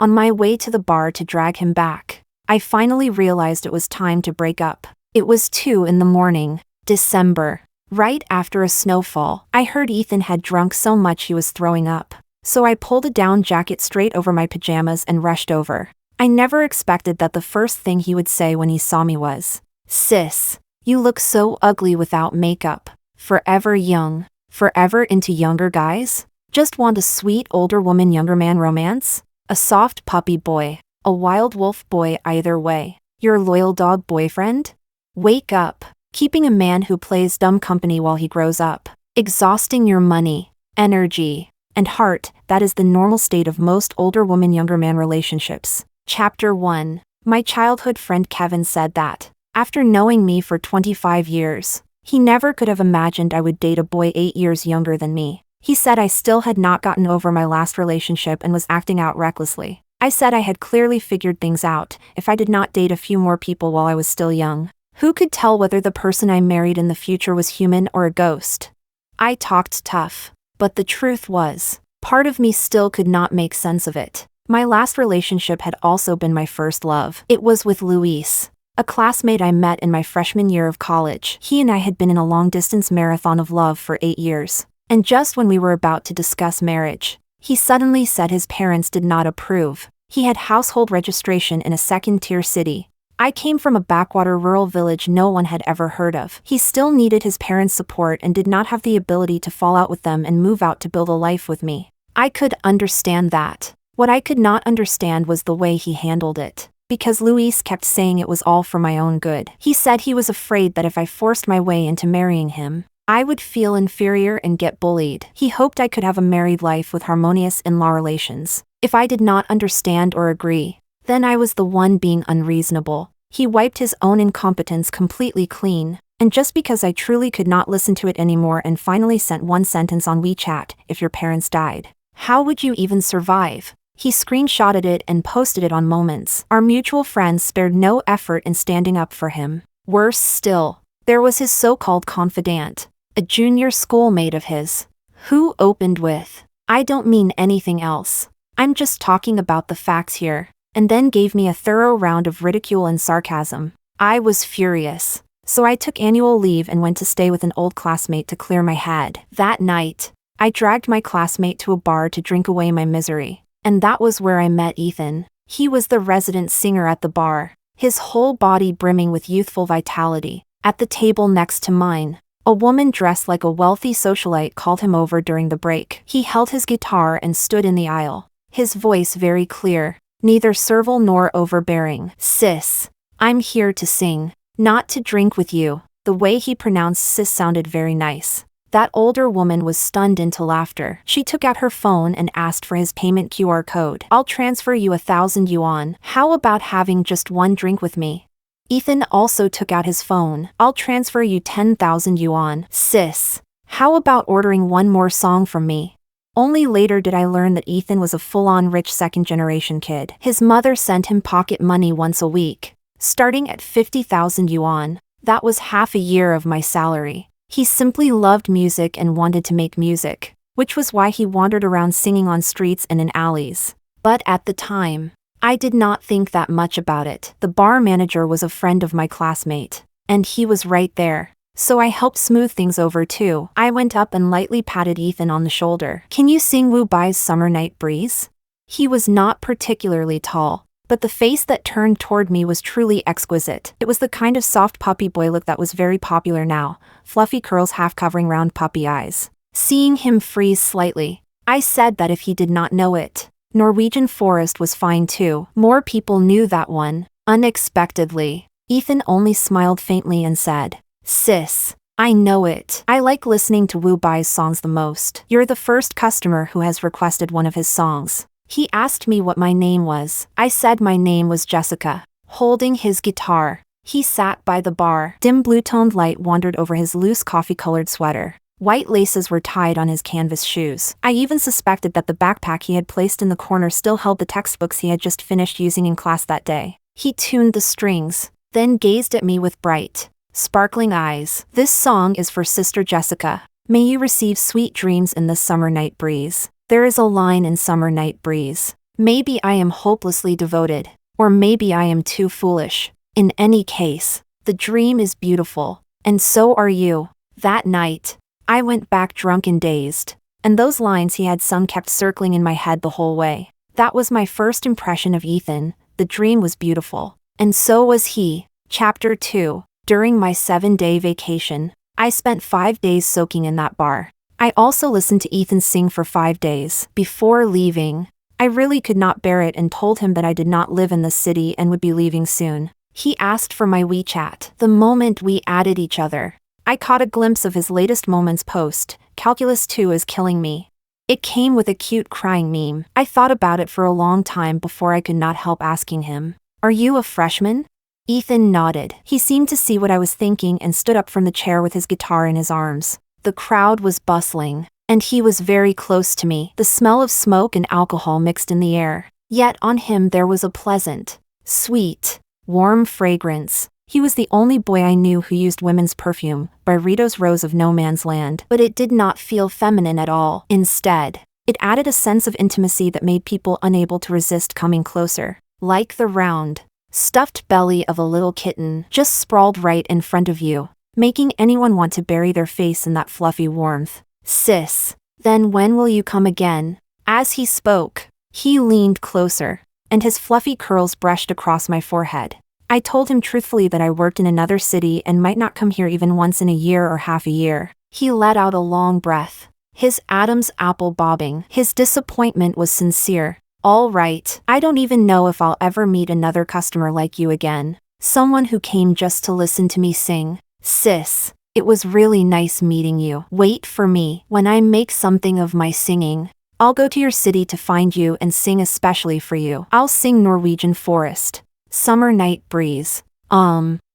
On my way to the bar to drag him back, I finally realized it was time to break up. It was 2 in the morning, December. Right after a snowfall, I heard Ethan had drunk so much he was throwing up. So I pulled a down jacket straight over my pajamas and rushed over. I never expected that the first thing he would say when he saw me was, "Sis, you look so ugly without makeup. Forever young. Forever into younger guys? Just want a sweet older woman younger man romance? A soft puppy boy. A wild wolf boy either way. Your loyal dog boyfriend? Wake up. Keeping a man who plays dumb company while he grows up. Exhausting your money, energy, and heart. That is the normal state of most older woman younger man relationships." Chapter 1. My childhood friend Kevin said that, after knowing me for 25 years, he never could have imagined I would date a boy 8 years younger than me. He said I still had not gotten over my last relationship and was acting out recklessly. I said I had clearly figured things out if I did not date a few more people while I was still young. Who could tell whether the person I married in the future was human or a ghost? I talked tough, but the truth was, part of me still could not make sense of it. My last relationship had also been my first love. It was with Luis, a classmate I met in my freshman year of college. He and I had been in a long-distance marathon of love for 8 years. And just when we were about to discuss marriage, he suddenly said his parents did not approve. He had household registration in a second-tier city. I came from a backwater rural village no one had ever heard of. He still needed his parents' support and did not have the ability to fall out with them and move out to build a life with me. I could understand that. What I could not understand was the way he handled it. Because Luis kept saying it was all for my own good. He said he was afraid that if I forced my way into marrying him, I would feel inferior and get bullied. He hoped I could have a married life with harmonious in-law relations. If I did not understand or agree, then I was the one being unreasonable. He wiped his own incompetence completely clean, and just because I truly could not listen to it anymore and finally sent one sentence on WeChat, "If your parents died, how would you even survive?" He screenshotted it and posted it on Moments. Our mutual friends spared no effort in standing up for him. Worse still, there was his so-called confidant, a junior schoolmate of his, who opened with, "I don't mean anything else. I'm just talking about the facts here," and then gave me a thorough round of ridicule and sarcasm. I was furious, so I took annual leave and went to stay with an old classmate to clear my head. That night, I dragged my classmate to a bar to drink away my misery, and that was where I met Ethan. He was the resident singer at the bar, his whole body brimming with youthful vitality. At the table next to mine, a woman dressed like a wealthy socialite called him over during the break. He held his guitar and stood in the aisle, his voice very clear, neither servile nor overbearing. "Sis, I'm here to sing, not to drink with you." The way he pronounced sis sounded very nice. That older woman was stunned into laughter. She took out her phone and asked for his payment QR code. "I'll transfer you 1,000 yuan. How about having just one drink with me?" Ethan also took out his phone. "I'll transfer you 10,000 yuan. Sis, how about ordering one more song from me?" Only later did I learn that Ethan was a full-on rich second-generation kid. His mother sent him pocket money once a week, starting at 50,000 yuan. That was half a year of my salary. He simply loved music and wanted to make music, which was why he wandered around singing on streets and in alleys. But at the time, I did not think that much about it. The bar manager was a friend of my classmate, and he was right there. So I helped smooth things over too. I went up and lightly patted Ethan on the shoulder. "Can you sing Wu Bai's Summer Night Breeze?" He was not particularly tall, but the face that turned toward me was truly exquisite. It was the kind of soft puppy boy look that was very popular now, fluffy curls half covering round puppy eyes. Seeing him freeze slightly, I said that if he did not know it, Norwegian Forest was fine too. More people knew that one. Unexpectedly, Ethan only smiled faintly and said, "Sis, I know it. I like listening to Wu Bai's songs the most. You're the first customer who has requested one of his songs." He asked me what my name was. I said my name was Jessica. Holding his guitar, he sat by the bar. Dim blue-toned light wandered over his loose coffee-colored sweater. White laces were tied on his canvas shoes. I even suspected that the backpack he had placed in the corner still held the textbooks he had just finished using in class that day. He tuned the strings, then gazed at me with bright, sparkling eyes. "This song is for Sister Jessica. May you receive sweet dreams in this summer night breeze." There is a line in Summer Night Breeze, Maybe I am hopelessly devoted, or maybe I am too foolish. In any case, the dream is beautiful, and so are you. That night, I went back drunk and dazed, and those lines he had sung kept circling in my head the whole way. That was my first impression of Ethan. The dream was beautiful, and so was he. Chapter 2. During my 7-day vacation, I spent 5 days soaking in that bar. I also listened to Ethan sing for 5 days. Before leaving, I really could not bear it and told him that I did not live in the city and would be leaving soon. He asked for my WeChat. The moment we added each other, I caught a glimpse of his latest moments post. Calculus 2 is killing me. It came with a cute crying meme. I thought about it for a long time before I could not help asking him, "Are you a freshman?" Ethan nodded. He seemed to see what I was thinking and stood up from the chair with his guitar in his arms. The crowd was bustling, and he was very close to me. The smell of smoke and alcohol mixed in the air. Yet on him there was a pleasant, sweet, warm fragrance. He was the only boy I knew who used women's perfume, Byredo's Rose of No Man's Land. But it did not feel feminine at all. Instead, it added a sense of intimacy that made people unable to resist coming closer. Like the round, stuffed belly of a little kitten just sprawled right in front of you, making anyone want to bury their face in that fluffy warmth. "Sis, then when will you come again?" As he spoke, he leaned closer, and his fluffy curls brushed across my forehead. I told him truthfully that I worked in another city and might not come here even once in a year or half a year. He let out a long breath, his Adam's apple bobbing. His disappointment was sincere. "All right, I don't even know if I'll ever meet another customer like you again. Someone who came just to listen to me sing. Sis, it was really nice meeting you. Wait for me. When I make something of my singing, I'll go to your city to find you and sing especially for you. I'll sing Norwegian Forest. Summer Night Breeze."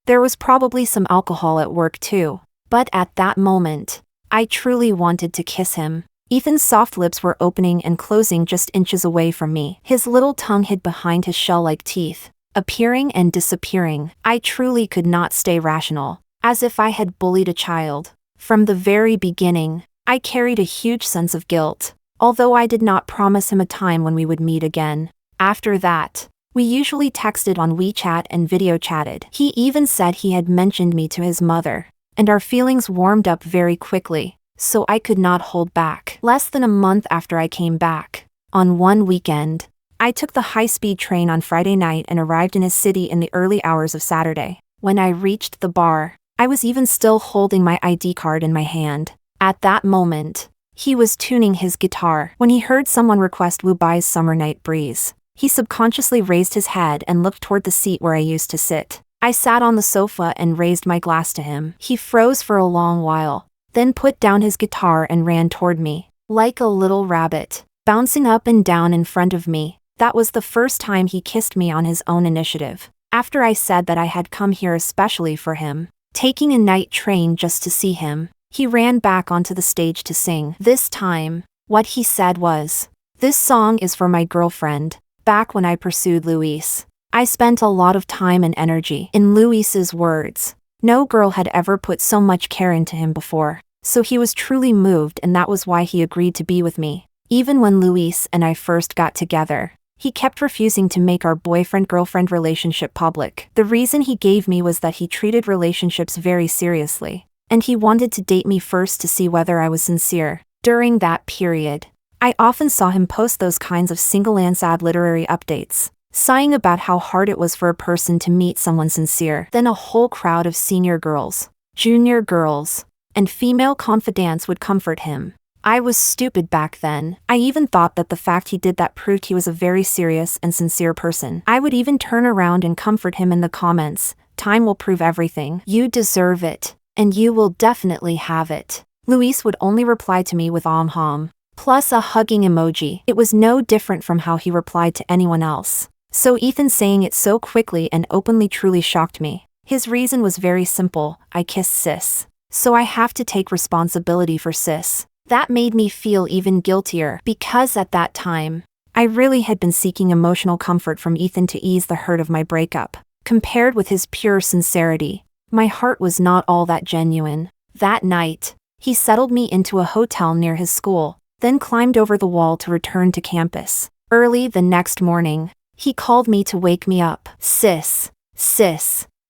There was probably some alcohol at work too. But at that moment, I truly wanted to kiss him. Ethan's soft lips were opening and closing just inches away from me. His little tongue hid behind his shell-like teeth, appearing and disappearing. I truly could not stay rational, as if I had bullied a child. From the very beginning, I carried a huge sense of guilt, although I did not promise him a time when we would meet again. After that, we usually texted on WeChat and video chatted. He even said he had mentioned me to his mother, and our feelings warmed up very quickly, so I could not hold back. Less than a month after I came back, on one weekend, I took the high-speed train on Friday night and arrived in his city in the early hours of Saturday. When I reached the bar, I was even still holding my ID card in my hand. At that moment, he was tuning his guitar when he heard someone request Wu Bai's Summer Night Breeze. He subconsciously raised his head and looked toward the seat where I used to sit. I sat on the sofa and raised my glass to him. He froze for a long while, then put down his guitar and ran toward me, like a little rabbit, bouncing up and down in front of me. That was the first time he kissed me on his own initiative. After I said that I had come here especially for him, taking a night train just to see him, he ran back onto the stage to sing. This time, what he said was, "This song is for my girlfriend." Back when I pursued Luis, I spent a lot of time and energy. In Luis's words, no girl had ever put so much care into him before. So he was truly moved, and that was why he agreed to be with me. Even when Luis and I first got together, he kept refusing to make our boyfriend-girlfriend relationship public. The reason he gave me was that he treated relationships very seriously, and he wanted to date me first to see whether I was sincere. During that period, I often saw him post those kinds of single and sad literary updates, sighing about how hard it was for a person to meet someone sincere. Then a whole crowd of senior girls, junior girls, and female confidants would comfort him. I was stupid back then. I even thought that the fact he did that proved he was a very serious and sincere person. I would even turn around and comfort him in the comments. "Time will prove everything. You deserve it, and you will definitely have it." Luis would only reply to me with hum, plus a hugging emoji. It was no different from how he replied to anyone else. So Ethan saying it so quickly and openly truly shocked me. His reason was very simple: I kissed sis. So I have to take responsibility for sis. That made me feel even guiltier, because at that time, I really had been seeking emotional comfort from Ethan to ease the hurt of my breakup. Compared with his pure sincerity, my heart was not all that genuine. That night, he settled me into a hotel near his school, then climbed over the wall to return to campus. Early the next morning, he called me to wake me up. Sis,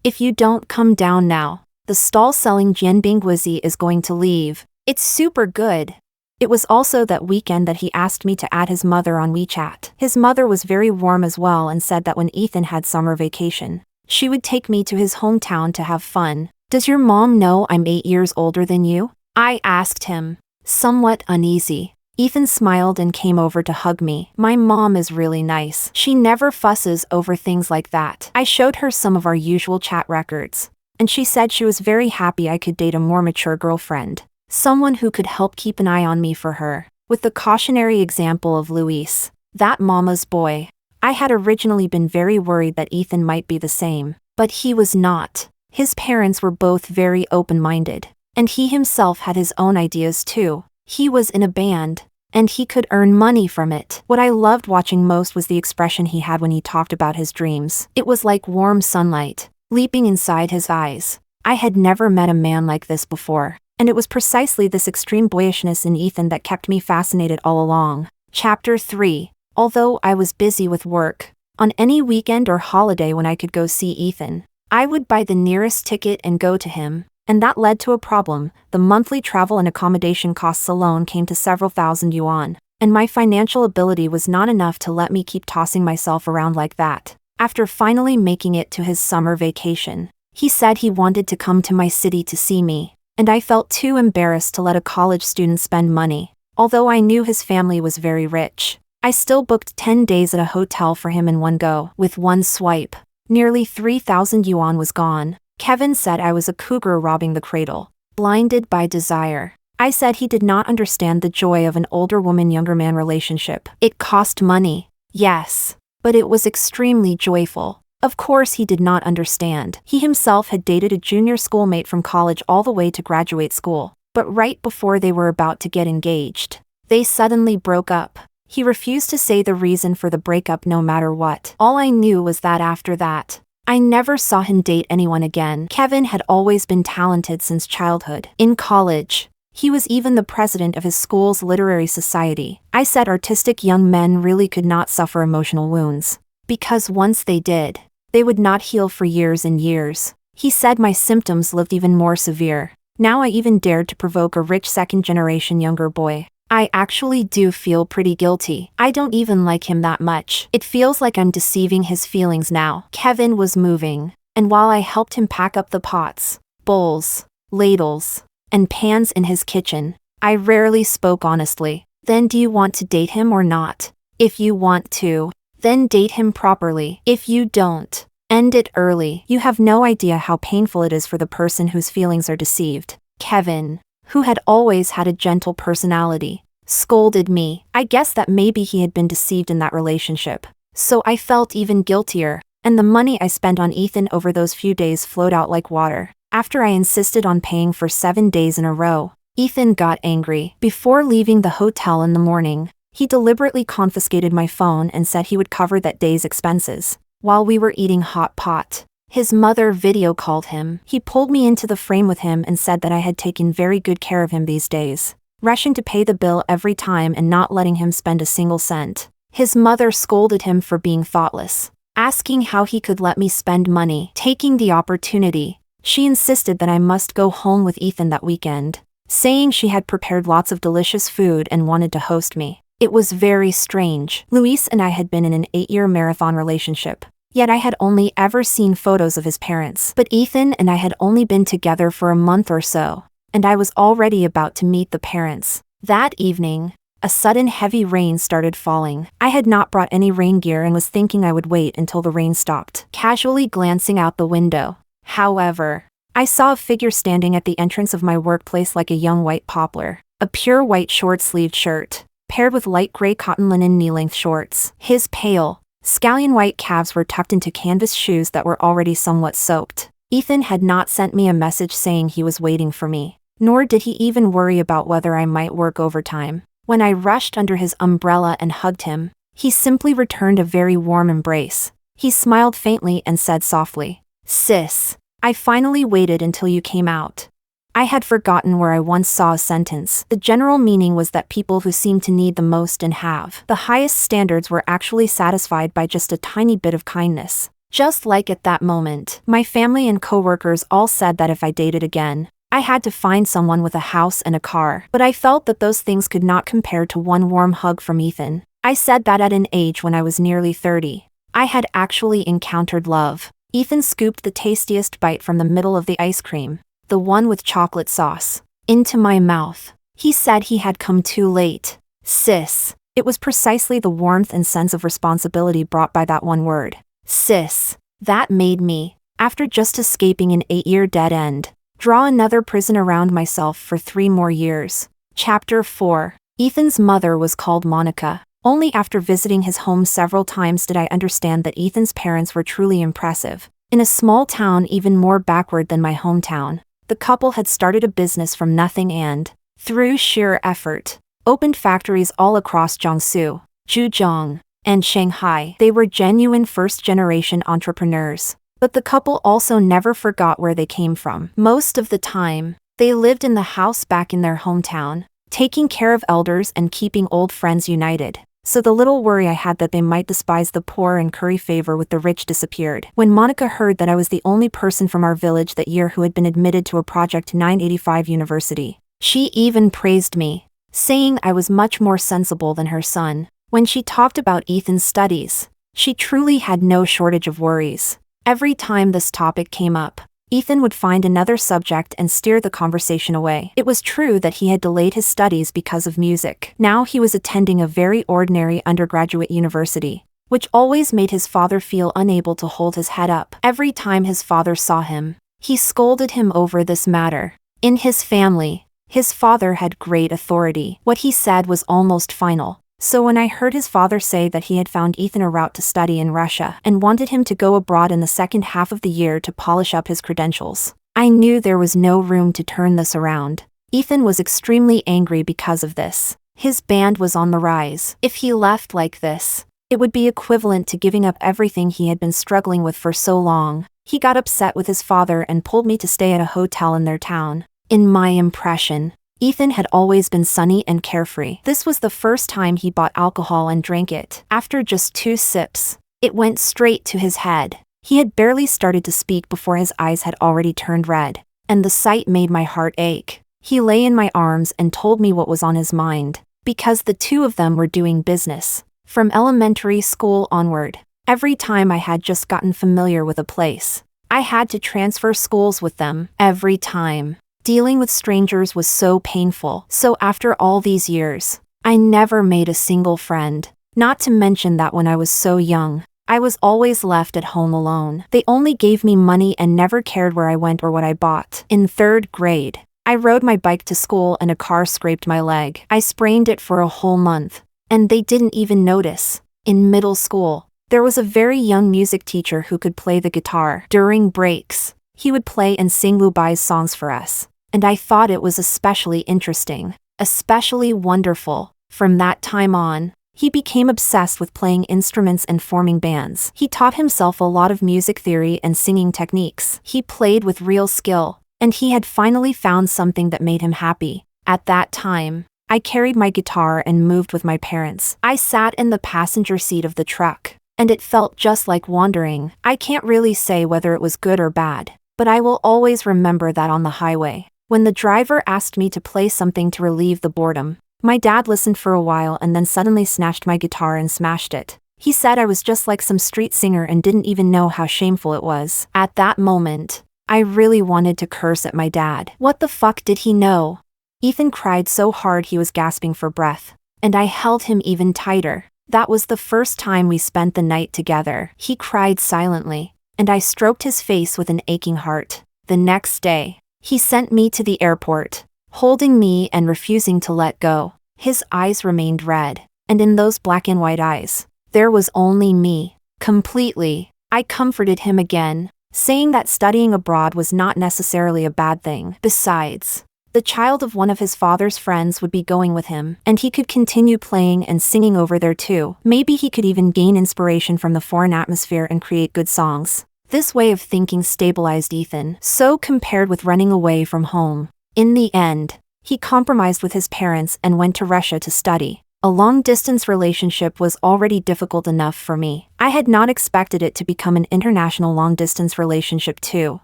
if you don't come down now, the stall selling jianbingguizi is going to leave. It's super good. It was also that weekend that he asked me to add his mother on WeChat. His mother was very warm as well and said that when Ethan had summer vacation, she would take me to his hometown to have fun. Does your mom know I'm 8 years older than you? I asked him, somewhat uneasy. Ethan smiled and came over to hug me. My mom is really nice. She never fusses over things like that. I showed her some of our usual chat records, and she said she was very happy I could date a more mature girlfriend. Someone who could help keep an eye on me for her. With the cautionary example of Luis, that mama's boy. I had originally been very worried that Ethan might be the same, but he was not. His parents were both very open-minded, and he himself had his own ideas too. He was in a band, and he could earn money from it. What I loved watching most was the expression he had when he talked about his dreams. It was like warm sunlight, leaping inside his eyes. I had never met a man like this before. And it was precisely this extreme boyishness in Ethan that kept me fascinated all along. Chapter 3. Although I was busy with work, on any weekend or holiday when I could go see Ethan, I would buy the nearest ticket and go to him, and that led to a problem. The monthly travel and accommodation costs alone came to several thousand yuan, and my financial ability was not enough to let me keep tossing myself around like that. After finally making it to his summer vacation, he said he wanted to come to my city to see me. And I felt too embarrassed to let a college student spend money. Although I knew his family was very rich, I still booked 10 days at a hotel for him in one go. With one swipe, nearly 3,000 yuan was gone. Kevin said I was a cougar robbing the cradle, blinded by desire. I said he did not understand the joy of an older woman-younger man relationship. It cost money, yes, but it was extremely joyful. Of course he did not understand. He himself had dated a junior schoolmate from college all the way to graduate school. But right before they were about to get engaged, they suddenly broke up. He refused to say the reason for the breakup no matter what. All I knew was that after that, I never saw him date anyone again. Kevin had always been talented since childhood. In college, he was even the president of his school's literary society. I said artistic young men really could not suffer emotional wounds, because once they did, they would not heal for years and years. He said my symptoms looked even more severe. Now I even dared to provoke a rich second-generation younger boy. I actually do feel pretty guilty. I don't even like him that much. It feels like I'm deceiving his feelings now. Kevin was moving, and while I helped him pack up the pots, bowls, ladles, and pans in his kitchen, I rarely spoke honestly. Then do you want to date him or not? If you want to, then date him properly. If you don't, end it early. You have no idea how painful it is for the person whose feelings are deceived. Kevin, who had always had a gentle personality, scolded me. I guess that maybe he had been deceived in that relationship. So I felt even guiltier, and the money I spent on Ethan over those few days flowed out like water. After I insisted on paying for 7 days in a row, Ethan got angry. Before leaving the hotel in the morning, he deliberately confiscated my phone and said he would cover that day's expenses. While we were eating hot pot, his mother video called him. He pulled me into the frame with him and said that I had taken very good care of him these days, rushing to pay the bill every time and not letting him spend a single cent. His mother scolded him for being thoughtless, asking how he could let me spend money. Taking the opportunity, she insisted that I must go home with Ethan that weekend, saying she had prepared lots of delicious food and wanted to host me. It was very strange. Luis and I had been in an 8-year marathon relationship, yet I had only ever seen photos of his parents. But Ethan and I had only been together for a month or so, and I was already about to meet the parents. That evening, a sudden heavy rain started falling. I had not brought any rain gear and was thinking I would wait until the rain stopped. Casually glancing out the window, however, I saw a figure standing at the entrance of my workplace like a young white poplar. A pure white short-sleeved shirt, paired with light gray cotton linen knee-length shorts. His pale, scallion white calves were tucked into canvas shoes that were already somewhat soaked. Ethan had not sent me a message saying he was waiting for me, nor did he even worry about whether I might work overtime. When I rushed under his umbrella and hugged him, he simply returned a very warm embrace. He smiled faintly and said softly, "Sis, I finally waited until you came out." I had forgotten where I once saw a sentence. The general meaning was that people who seem to need the most and have the highest standards were actually satisfied by just a tiny bit of kindness. Just like at that moment, my family and coworkers all said that if I dated again, I had to find someone with a house and a car. But I felt that those things could not compare to one warm hug from Ethan. I said that at an age when I was nearly 30. I had actually encountered love. Ethan scooped the tastiest bite from the middle of the ice cream, the one with chocolate sauce, into my mouth. He said he had come too late. Sis. It was precisely the warmth and sense of responsibility brought by that one word. Sis. That made me, after just escaping an 8-year dead end, draw another prison around myself for 3 more years. Chapter 4. Ethan's mother was called Monica. Only after visiting his home several times did I understand that Ethan's parents were truly impressive. In a small town even more backward than my hometown, the couple had started a business from nothing and, through sheer effort, opened factories all across Jiangsu, Zhejiang, and Shanghai. They were genuine first-generation entrepreneurs. But the couple also never forgot where they came from. Most of the time, they lived in the house back in their hometown, taking care of elders and keeping old friends united. So the little worry I had that they might despise the poor and curry favor with the rich disappeared. When Monica heard that I was the only person from our village that year who had been admitted to a Project 985 university, she even praised me, saying I was much more sensible than her son. When she talked about Ethan's studies, she truly had no shortage of worries. Every time this topic came up, Ethan would find another subject and steer the conversation away. It was true that he had delayed his studies because of music. Now he was attending a very ordinary undergraduate university, which always made his father feel unable to hold his head up. Every time his father saw him, he scolded him over this matter. In his family, his father had great authority. What he said was almost final. So when I heard his father say that he had found Ethan a route to study in Russia and wanted him to go abroad in the second half of the year to polish up his credentials, I knew there was no room to turn this around. Ethan was extremely angry because of this. His band was on the rise. If he left like this, it would be equivalent to giving up everything he had been struggling with for so long. He got upset with his father and pulled me to stay at a hotel in their town. In my impression, Ethan had always been sunny and carefree. This was the first time he bought alcohol and drank it. After just 2 sips, it went straight to his head. He had barely started to speak before his eyes had already turned red, and the sight made my heart ache. He lay in my arms and told me what was on his mind, because the two of them were doing business. From elementary school onward, every time I had just gotten familiar with a place, I had to transfer schools with them. Every time. Dealing with strangers was so painful. So after all these years, I never made a single friend. Not to mention that when I was so young, I was always left at home alone. They only gave me money and never cared where I went or what I bought. In 3rd grade, I rode my bike to school and a car scraped my leg. I sprained it for a whole month, and they didn't even notice. In middle school, there was a very young music teacher who could play the guitar. During breaks, he would play and sing Lubai's songs for us, and I thought it was especially interesting, especially wonderful. From that time on, he became obsessed with playing instruments and forming bands. He taught himself a lot of music theory and singing techniques. He played with real skill, and he had finally found something that made him happy. At that time, I carried my guitar and moved with my parents. I sat in the passenger seat of the truck, and it felt just like wandering. I can't really say whether it was good or bad, but I will always remember that on the highway, when the driver asked me to play something to relieve the boredom, my dad listened for a while and then suddenly snatched my guitar and smashed it. He said I was just like some street singer and didn't even know how shameful it was. At that moment, I really wanted to curse at my dad. What the fuck did he know? Ethan cried so hard he was gasping for breath, and I held him even tighter. That was the first time we spent the night together. He cried silently, and I stroked his face with an aching heart. The next day, he sent me to the airport, holding me and refusing to let go. His eyes remained red, and in those black and white eyes, there was only me. Completely. I comforted him again, saying that studying abroad was not necessarily a bad thing. Besides, the child of one of his father's friends would be going with him, and he could continue playing and singing over there too. Maybe he could even gain inspiration from the foreign atmosphere and create good songs. This way of thinking stabilized Ethan. So compared with running away from home, In the end, he compromised with his parents and went to Russia to study. A long-distance relationship was already difficult enough for me. I had not expected it to become an international long-distance relationship too.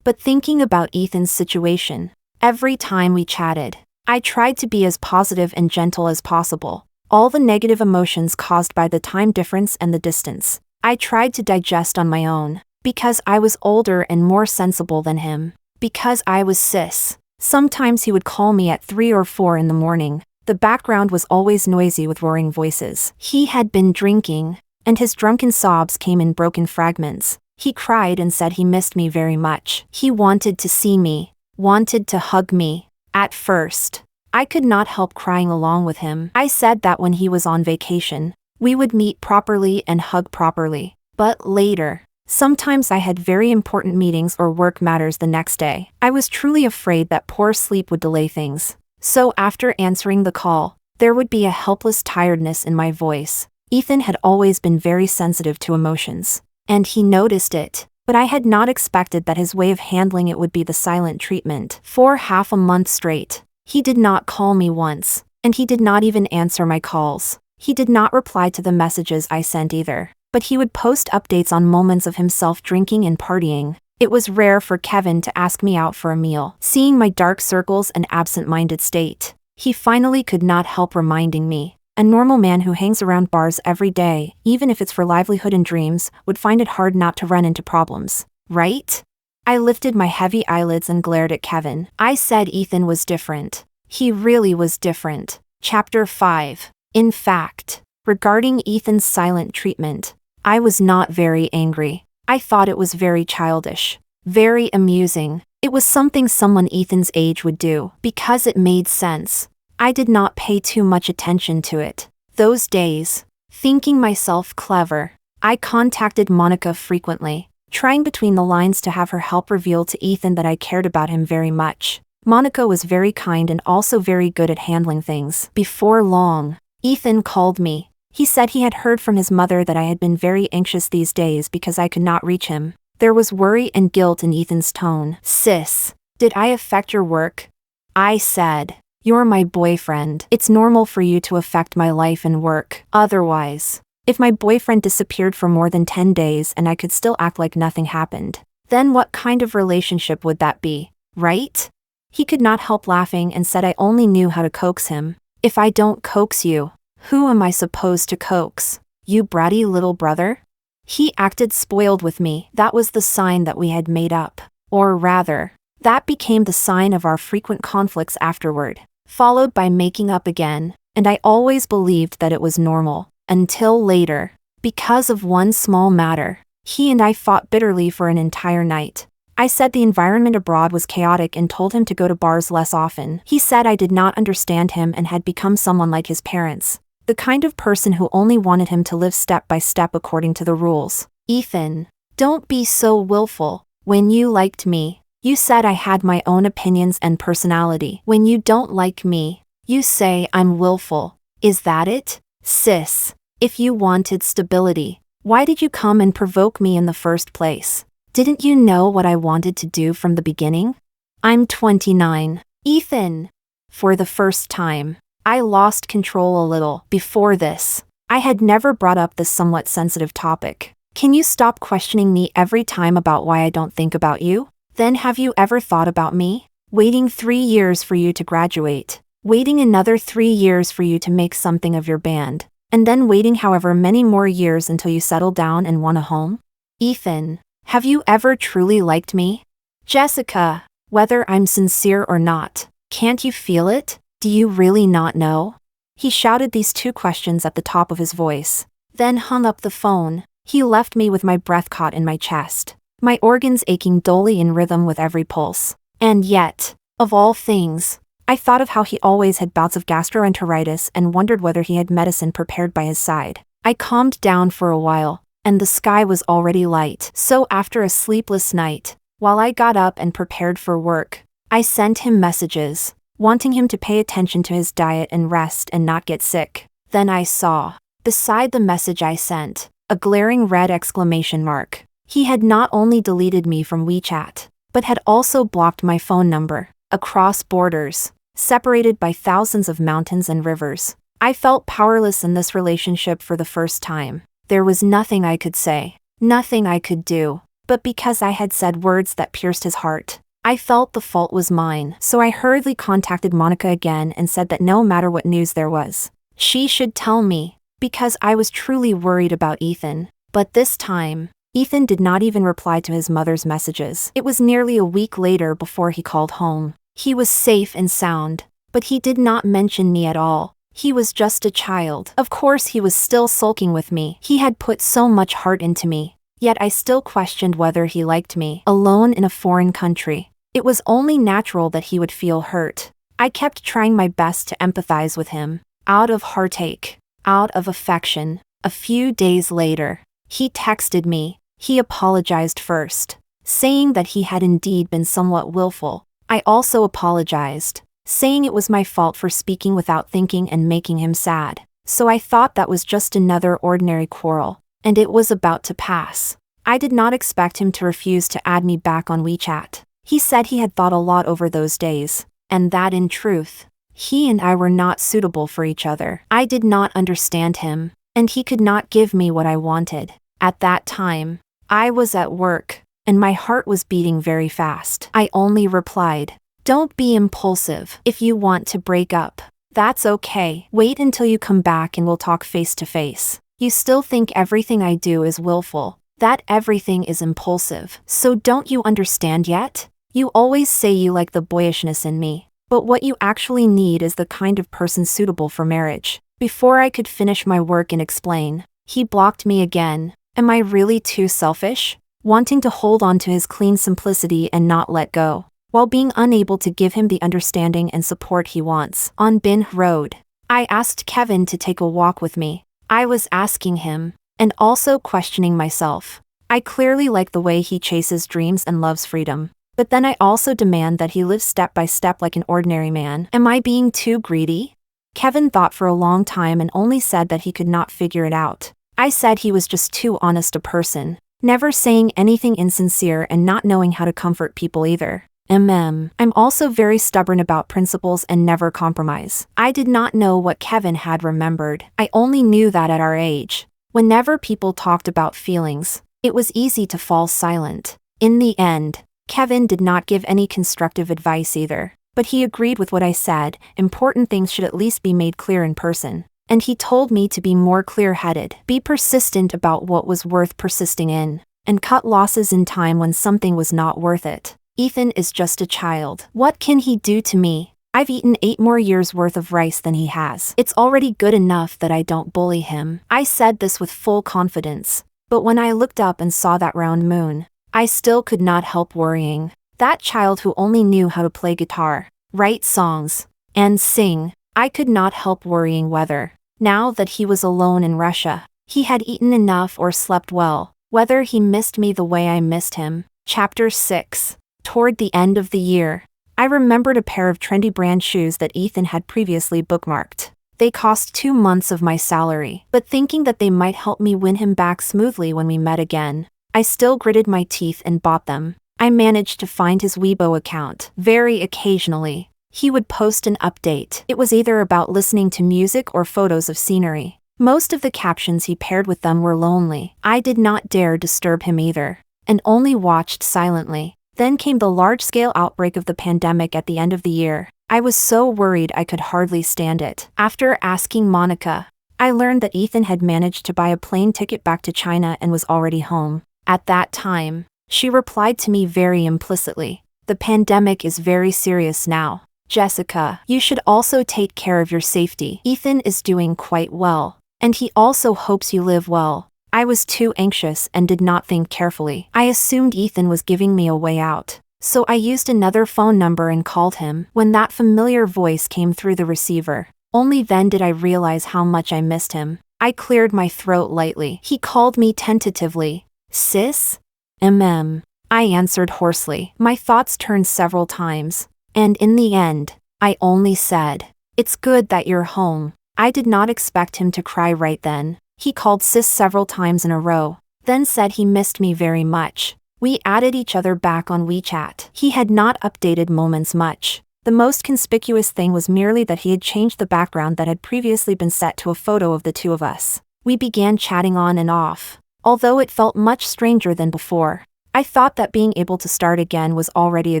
But thinking about Ethan's situation, every time we chatted, I tried to be as positive and gentle as possible. All the negative emotions caused by the time difference and the distance, I tried to digest on my own, because I was older and more sensible than him. Because I was cis. Sometimes he would call me at 3 or 4 in the morning. The background was always noisy with roaring voices. He had been drinking, and his drunken sobs came in broken fragments. He cried and said he missed me very much. He wanted to see me, wanted to hug me. At first, I could not help crying along with him. I said that when he was on vacation, we would meet properly and hug properly. But later, sometimes I had very important meetings or work matters the next day. I was truly afraid that poor sleep would delay things. So after answering the call, there would be a helpless tiredness in my voice. Ethan had always been very sensitive to emotions, and he noticed it, but I had not expected that his way of handling it would be the silent treatment. For half a month straight, he did not call me once, and he did not even answer my calls. He did not reply to the messages I sent either, but he would post updates on moments of himself drinking and partying. It was rare for Kevin to ask me out for a meal. Seeing my dark circles and absent-minded state, he finally could not help reminding me. A normal man who hangs around bars every day, even if it's for livelihood and dreams, would find it hard not to run into problems, right? I lifted my heavy eyelids and glared at Kevin. I said Ethan was different. He really was different. Chapter 5. In fact, regarding Ethan's silent treatment, I was not very angry. I thought it was very childish, very amusing. It was something someone Ethan's age would do, because it made sense. I did not pay too much attention to it. Those days, thinking myself clever, I contacted Monica frequently, trying between the lines to have her help reveal to Ethan that I cared about him very much. Monica was very kind and also very good at handling things. Before long, Ethan called me. He said he had heard from his mother that I had been very anxious these days because I could not reach him. There was worry and guilt in Ethan's tone. Sis, did I affect your work? I said, you're my boyfriend. It's normal for you to affect my life and work. Otherwise, if my boyfriend disappeared for more than 10 days and I could still act like nothing happened, then what kind of relationship would that be, right? He could not help laughing and said I only knew how to coax him. If I don't coax you, who am I supposed to coax? You bratty little brother? He acted spoiled with me. That was the sign that we had made up. Or rather, that became the sign of our frequent conflicts afterward, followed by making up again, and I always believed that it was normal. Until later, because of one small matter, he and I fought bitterly for an entire night. I said the environment abroad was chaotic and told him to go to bars less often. He said I did not understand him and had become someone like his parents. The kind of person who only wanted him to live step by step according to the rules. Ethan, don't be so willful. When you liked me, you said I had my own opinions and personality. When you don't like me, you say I'm willful. Is that it? Sis, if you wanted stability, why did you come and provoke me in the first place? Didn't you know what I wanted to do from the beginning? I'm 29. Ethan. For the first time, I lost control a little. Before this, I had never brought up this somewhat sensitive topic. Can you stop questioning me every time about why I don't think about you? Then have you ever thought about me? Waiting 3 years for you to graduate. Waiting another 3 years for you to make something of your band. And then waiting however many more years until you settle down and want a home? Ethan, have you ever truly liked me? Jessica, whether I'm sincere or not, can't you feel it? Do you really not know? He shouted these 2 questions at the top of his voice, then hung up the phone. He left me with my breath caught in my chest, my organs aching dully in rhythm with every pulse. And yet, of all things, I thought of how he always had bouts of gastroenteritis and wondered whether he had medicine prepared by his side. I calmed down for a while, and the sky was already light. So after a sleepless night, while I got up and prepared for work, I sent him messages, wanting him to pay attention to his diet and rest and not get sick. Then I saw, beside the message I sent, a glaring red exclamation mark. He had not only deleted me from WeChat, but had also blocked my phone number. across borders, separated by thousands of mountains and rivers. I felt powerless in this relationship for the first time. There was nothing I could say, nothing I could do, but because I had said words that pierced his heart, I felt the fault was mine. So I hurriedly contacted Monica again and said that no matter what news there was, she should tell me, because I was truly worried about Ethan. But this time, Ethan did not even reply to his mother's messages. It was nearly a week later before he called home. He was safe and sound, but he did not mention me at all. He was just a child. Of course he was still sulking with me. He had put so much heart into me, yet I still questioned whether he liked me. Alone in a foreign country, it was only natural that he would feel hurt. I kept trying my best to empathize with him, out of heartache, out of affection. A few days later, he texted me. He apologized first, saying that he had indeed been somewhat willful. I also apologized, saying it was my fault for speaking without thinking and making him sad. So I thought that was just another ordinary quarrel, and it was about to pass. I did not expect him to refuse to add me back on WeChat. He said he had thought a lot over those days, and that in truth, he and I were not suitable for each other. I did not understand him, and he could not give me what I wanted. At that time, I was at work, and my heart was beating very fast. I only replied, "Don't be impulsive. If you want to break up, that's okay. Wait until you come back and we'll talk face to face. You still think everything I do is willful, that everything is impulsive. So don't you understand yet? You always say you like the boyishness in me, but what you actually need is the kind of person suitable for marriage." Before I could finish my work and explain, he blocked me again. Am I really too selfish, wanting to hold on to his clean simplicity and not let go, while being unable to give him the understanding and support he wants? On Bin Road, I asked Kevin to take a walk with me. I was asking him, and also questioning myself. I clearly like the way he chases dreams and loves freedom, but then I also demand that he lives step by step like an ordinary man. Am I being too greedy? Kevin thought for a long time and only said that he could not figure it out. I said he was just too honest a person, never saying anything insincere and not knowing how to comfort people either. I'm also very stubborn about principles and never compromise. I did not know what Kevin had remembered. I only knew that at our age, whenever people talked about feelings, it was easy to fall silent. In the end, Kevin did not give any constructive advice either, but he agreed with what I said. Important things should at least be made clear in person. And he told me to be more clear-headed, be persistent about what was worth persisting in, and cut losses in time when something was not worth it. Ethan is just a child. What can he do to me? I've eaten 8 more years worth of rice than he has. It's already good enough that I don't bully him. I said this with full confidence, but when I looked up and saw that round moon, I still could not help worrying. That child who only knew how to play guitar, write songs, and sing, I could not help worrying whether, now that he was alone in Russia, he had eaten enough or slept well, whether he missed me the way I missed him. Chapter 6. Toward the end of the year, I remembered a pair of trendy brand shoes that Ethan had previously bookmarked. They cost 2 months of my salary, but thinking that they might help me win him back smoothly when we met again, I still gritted my teeth and bought them. I managed to find his Weibo account. Very occasionally, he would post an update. It was either about listening to music or photos of scenery. Most of the captions he paired with them were lonely. I did not dare disturb him either, and only watched silently. Then came the large-scale outbreak of the pandemic at the end of the year. I was so worried I could hardly stand it. After asking Monica, I learned that Ethan had managed to buy a plane ticket back to China and was already home. At that time, she replied to me very implicitly, "The pandemic is very serious now. Jessica, you should also take care of your safety. Ethan is doing quite well, and he also hopes you live well." I was too anxious and did not think carefully. I assumed Ethan was giving me a way out, so I used another phone number and called him. When that familiar voice came through the receiver, only then did I realize how much I missed him. I cleared my throat lightly. He called me tentatively. "Sis?" I answered hoarsely. My thoughts turned several times, and in the end, I only said, "It's good that you're home." I did not expect him to cry right then. He called sis several times in a row, then said he missed me very much. We added each other back on WeChat. He had not updated moments much. The most conspicuous thing was merely that he had changed the background that had previously been set to a photo of the two of us. We began chatting on and off, although it felt much stranger than before. I thought that being able to start again was already a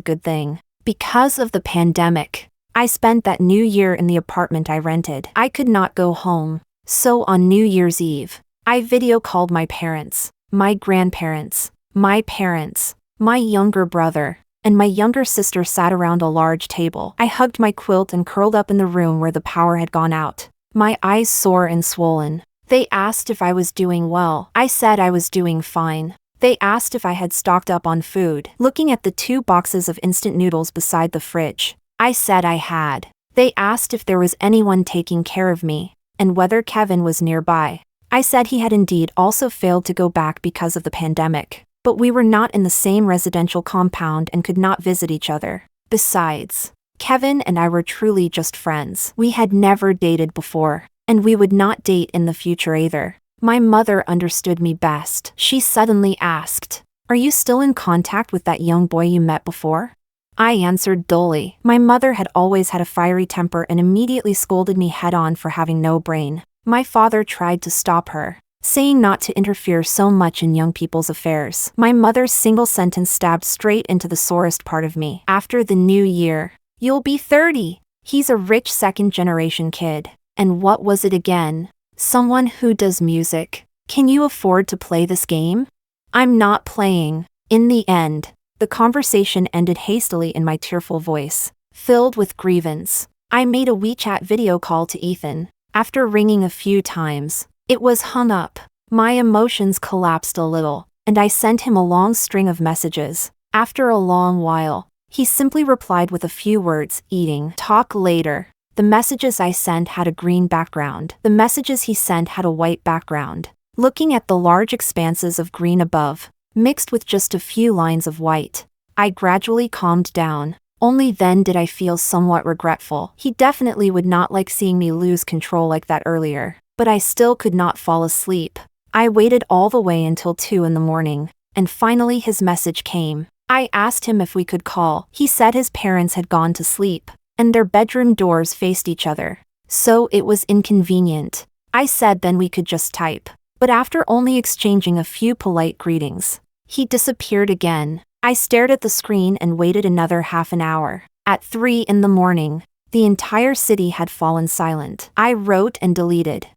good thing. Because of the pandemic, I spent that New Year in the apartment I rented. I could not go home. So on New Year's Eve, I video called my parents, my grandparents, my parents, my younger brother, and my younger sister sat around a large table. I hugged my quilt and curled up in the room where the power had gone out, my eyes sore and swollen. They asked if I was doing well. I said I was doing fine. They asked if I had stocked up on food. Looking at the 2 boxes of instant noodles beside the fridge, I said I had. They asked if there was anyone taking care of me, and whether Kevin was nearby. I said he had indeed also failed to go back because of the pandemic, but we were not in the same residential compound and could not visit each other. Besides, Kevin and I were truly just friends. We had never dated before, and we would not date in the future either. My mother understood me best. She suddenly asked, "Are you still in contact with that young boy you met before?" I answered dully. My mother had always had a fiery temper and immediately scolded me head-on for having no brain. My father tried to stop her, saying not to interfere so much in young people's affairs. My mother's single sentence stabbed straight into the sorest part of me. After the new year, "You'll be 30. He's a rich second-generation kid. And what was it again? Someone who does music. Can you afford to play this game?" "I'm not playing." In the end, the conversation ended hastily in my tearful voice, filled with grievance. I made a WeChat video call to Ethan. After ringing a few times, it was hung up. My emotions collapsed a little, and I sent him a long string of messages. After a long while, he simply replied with a few words, "Eating. Talk later." The messages I sent had a green background. The messages he sent had a white background. Looking at the large expanses of green above, mixed with just a few lines of white, I gradually calmed down. Only then did I feel somewhat regretful. He definitely would not like seeing me lose control like that earlier. But I still could not fall asleep. I waited all the way until 2 in the morning, and finally his message came. I asked him if we could call. He said his parents had gone to sleep, and their bedroom doors faced each other, so it was inconvenient. I said then we could just type. But after only exchanging a few polite greetings, he disappeared again. I stared at the screen and waited another half an hour. At 3 in the morning, the entire city had fallen silent. I wrote and deleted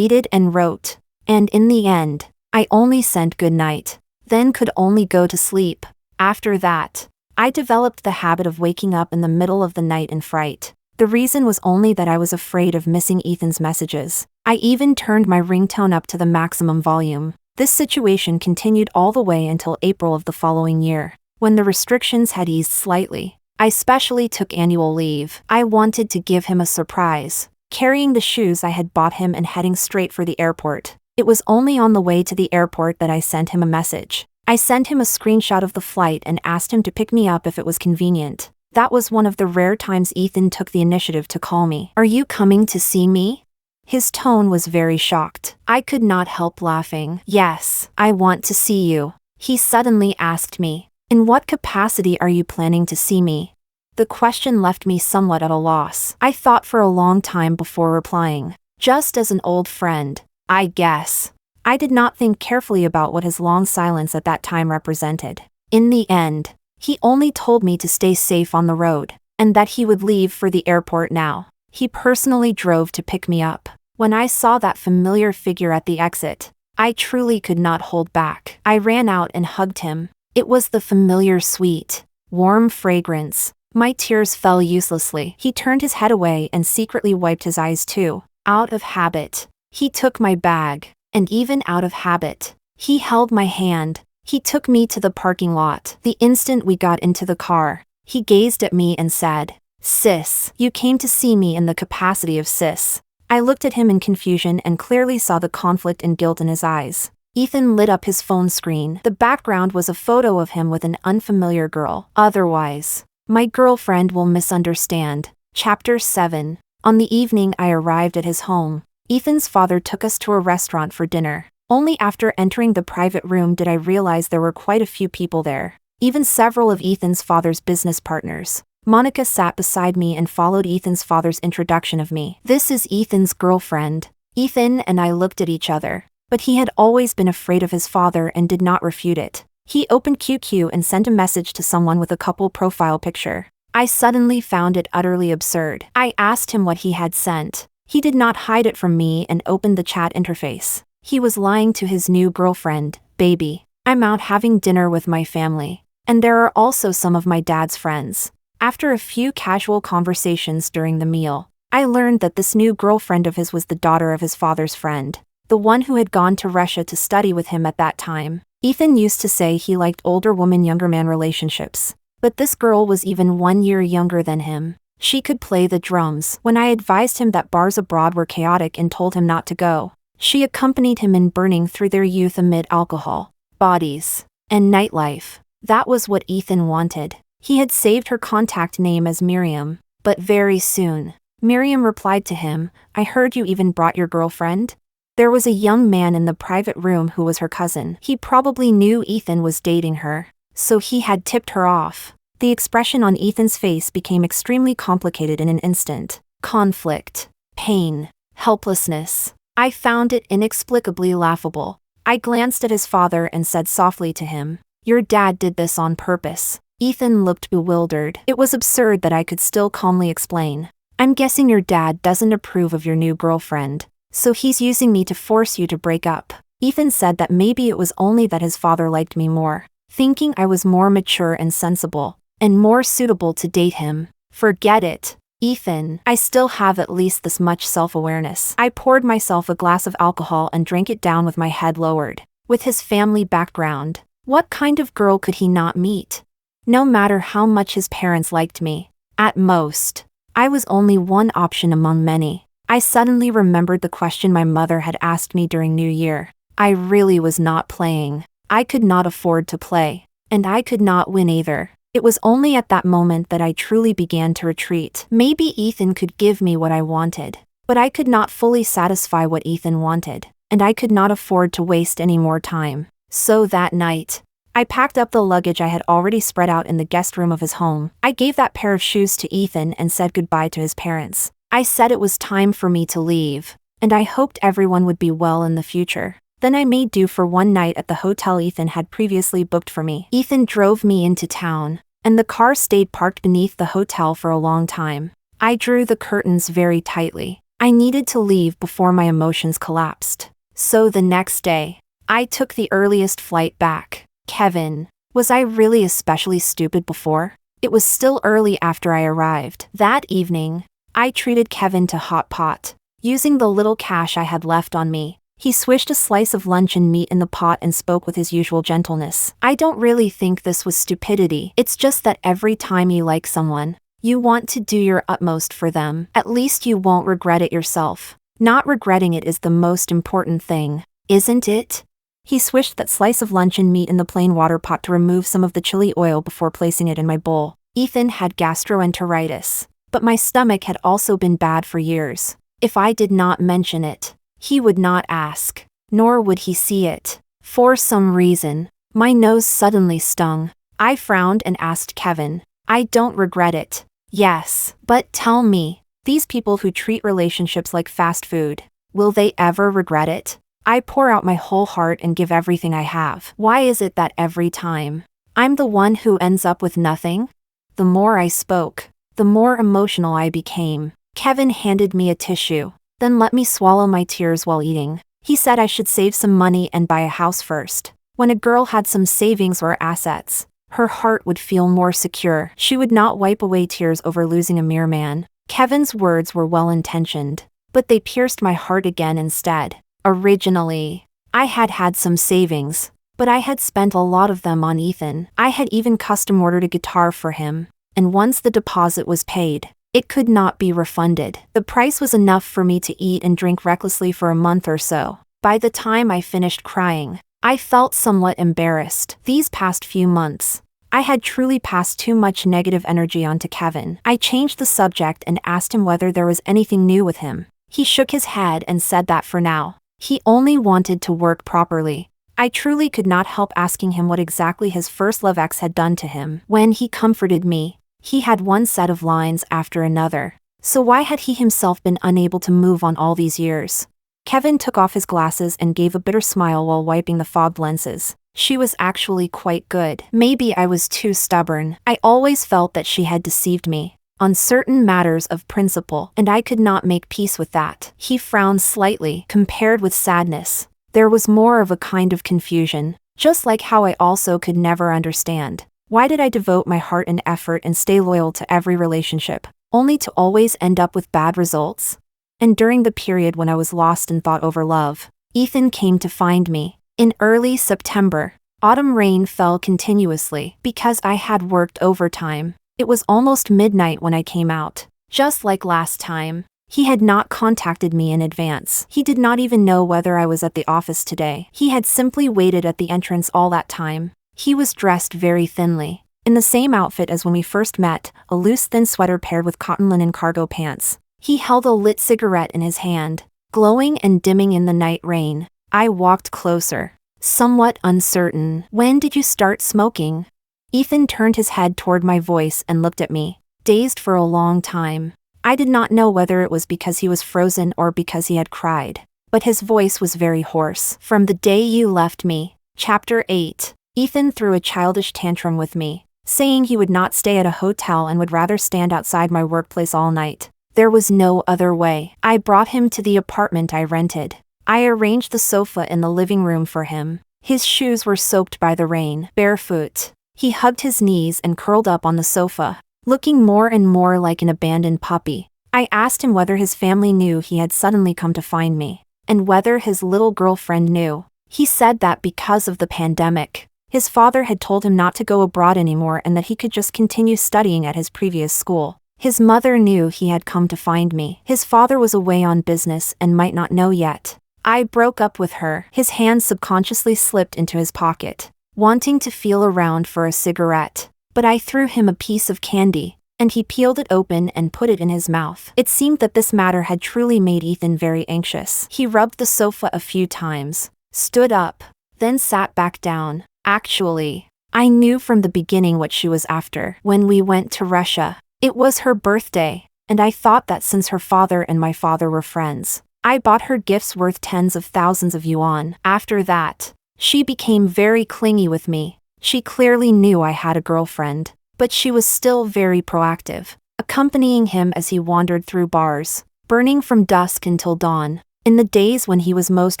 and wrote, and in the end, I only sent good night, then could only go to sleep. After that, I developed the habit of waking up in the middle of the night in fright. The reason was only that I was afraid of missing Ethan's messages. I even turned my ringtone up to the maximum volume. This situation continued all the way until April of the following year, when the restrictions had eased slightly. I specially took annual leave. I wanted to give him a surprise, carrying the shoes I had bought him and heading straight for the airport. It was only on the way to the airport that I sent him a message. I sent him a screenshot of the flight and asked him to pick me up if it was convenient. That was one of the rare times Ethan took the initiative to call me. "Are you coming to see me?" His tone was very shocked. I could not help laughing. "Yes, I want to see you." He suddenly asked me, "In what capacity are you planning to see me?" The question left me somewhat at a loss. I thought for a long time before replying. Just as an old friend, I guess. I did not think carefully about what his long silence at that time represented. In the end, he only told me to stay safe on the road, and that he would leave for the airport now. He personally drove to pick me up. When I saw that familiar figure at the exit, I truly could not hold back. I ran out and hugged him. It was the familiar sweet, warm fragrance. My tears fell uselessly. He turned his head away and secretly wiped his eyes too. Out of habit, he took my bag, and even out of habit, he held my hand. He took me to the parking lot. The instant we got into the car, he gazed at me and said, "Sis, you came to see me in the capacity of sis." I looked at him in confusion and clearly saw the conflict and guilt in his eyes. Ethan lit up his phone screen. The background was a photo of him with an unfamiliar girl. Otherwise, my girlfriend will misunderstand. Chapter 7. On the evening I arrived at his home, Ethan's father took us to a restaurant for dinner. Only after entering the private room did I realize there were quite a few people there, even several of Ethan's father's business partners. Monica sat beside me and followed Ethan's father's introduction of me. "This is Ethan's girlfriend." Ethan and I looked at each other, but he had always been afraid of his father and did not refute it. He opened QQ and sent a message to someone with a couple profile picture. I suddenly found it utterly absurd. I asked him what he had sent. He did not hide it from me and opened the chat interface. He was lying to his new girlfriend. "Baby, I'm out having dinner with my family, and there are also some of my dad's friends." After a few casual conversations during the meal, I learned that this new girlfriend of his was the daughter of his father's friend, the one who had gone to Russia to study with him at that time. Ethan used to say he liked older woman-younger man relationships, but this girl was even 1 year younger than him. She could play the drums. When I advised him that bars abroad were chaotic and told him not to go, she accompanied him in burning through their youth amid alcohol, bodies, and nightlife. That was what Ethan wanted. He had saved her contact name as Miriam, but very soon, Miriam replied to him, "I heard you even brought your girlfriend?" There was a young man in the private room who was her cousin. He probably knew Ethan was dating her, so he had tipped her off. The expression on Ethan's face became extremely complicated in an instant. Conflict, pain, helplessness. I found it inexplicably laughable. I glanced at his father and said softly to him, "Your dad did this on purpose." Ethan looked bewildered. It was absurd that I could still calmly explain. "I'm guessing your dad doesn't approve of your new girlfriend, so he's using me to force you to break up." Ethan said that maybe it was only that his father liked me more, thinking I was more mature and sensible, and more suitable to date him. Forget it, Ethan. I still have at least this much self-awareness. I poured myself a glass of alcohol and drank it down with my head lowered. With his family background, what kind of girl could he not meet? No matter how much his parents liked me, at most, I was only one option among many. I suddenly remembered the question my mother had asked me during New Year. I really was not playing. I could not afford to play, and I could not win either. It was only at that moment that I truly began to retreat. Maybe Ethan could give me what I wanted, but I could not fully satisfy what Ethan wanted, and I could not afford to waste any more time. So that night, I packed up the luggage I had already spread out in the guest room of his home. I gave that pair of shoes to Ethan and said goodbye to his parents. I said it was time for me to leave, and I hoped everyone would be well in the future. Then I made do for one night at the hotel Ethan had previously booked for me. Ethan drove me into town, and the car stayed parked beneath the hotel for a long time. I drew the curtains very tightly. I needed to leave before my emotions collapsed. So the next day, I took the earliest flight back. Kevin, was I really especially stupid before? It was still early after I arrived. That evening, I treated Kevin to hot pot. Using the little cash I had left on me, he swished a slice of luncheon meat in the pot and spoke with his usual gentleness. "I don't really think this was stupidity. It's just that every time you like someone, you want to do your utmost for them. At least you won't regret it yourself. Not regretting it is the most important thing, isn't it?" He swished that slice of luncheon meat in the plain water pot to remove some of the chili oil before placing it in my bowl. Ethan had gastroenteritis, but my stomach had also been bad for years. If I did not mention it, he would not ask, nor would he see it. For some reason, my nose suddenly stung. I frowned and asked Kevin, "I don't regret it." "Yes, but tell me, these people who treat relationships like fast food, will they ever regret it? I pour out my whole heart and give everything I have. Why is it that every time, I'm the one who ends up with nothing?" The more I spoke, the more emotional I became. Kevin handed me a tissue, then let me swallow my tears while eating. He said I should save some money and buy a house first. When a girl had some savings or assets, her heart would feel more secure. She would not wipe away tears over losing a mere man. Kevin's words were well-intentioned, but they pierced my heart again instead. Originally, I had had some savings, but I had spent a lot of them on Ethan. I had even custom-ordered a guitar for him, and once the deposit was paid, it could not be refunded. The price was enough for me to eat and drink recklessly for a month or so. By the time I finished crying, I felt somewhat embarrassed. These past few months, I had truly passed too much negative energy onto Kevin. I changed the subject and asked him whether there was anything new with him. He shook his head and said that for now, He only wanted to work properly. I truly could not help asking him what exactly his first love ex had done to him. When he comforted me, he had one set of lines after another. So why had he himself been unable to move on all these years? Kevin took off his glasses and gave a bitter smile while wiping the fogged lenses. She was actually quite good. Maybe I was too stubborn. I always felt that she had deceived me on certain matters of principle, and I could not make peace with that. He frowned slightly, compared with sadness. There was more of a kind of confusion, just like how I also could never understand. Why did I devote my heart and effort and stay loyal to every relationship, only to always end up with bad results? And during the period when I was lost in thought over love, Ethan came to find me. In early September, autumn rain fell continuously because I had worked overtime. It was almost midnight when I came out. Just like last time, he had not contacted me in advance. He did not even know whether I was at the office today. He had simply waited at the entrance all that time. He was dressed very thinly, in the same outfit as when we first met, a loose thin sweater paired with cotton linen cargo pants. He held a lit cigarette in his hand, glowing and dimming in the night rain. I walked closer, somewhat uncertain. When did you start smoking? Ethan turned his head toward my voice and looked at me, dazed for a long time. I did not know whether it was because he was frozen or because he had cried, but his voice was very hoarse. From the day you left me. Chapter 8. Ethan threw a childish tantrum with me, saying he would not stay at a hotel and would rather stand outside my workplace all night. There was no other way. I brought him to the apartment I rented. I arranged the sofa in the living room for him. His shoes were soaked by the rain. Barefoot, he hugged his knees and curled up on the sofa, looking more and more like an abandoned puppy. I asked him whether his family knew he had suddenly come to find me, and whether his little girlfriend knew. He said that because of the pandemic, his father had told him not to go abroad anymore and that he could just continue studying at his previous school. His mother knew he had come to find me. His father was away on business and might not know yet. I broke up with her. His hand subconsciously slipped into his pocket, wanting to feel around for a cigarette. But I threw him a piece of candy, and he peeled it open and put it in his mouth. It seemed that this matter had truly made Ethan very anxious. He rubbed the sofa a few times, stood up, then sat back down. Actually, I knew from the beginning what she was after. When we went to Russia, it was her birthday, and I thought that since her father and my father were friends, I bought her gifts worth tens of thousands of yuan. After that, she became very clingy with me. She clearly knew I had a girlfriend, but she was still very proactive, accompanying him as he wandered through bars, burning from dusk until dawn. In the days when he was most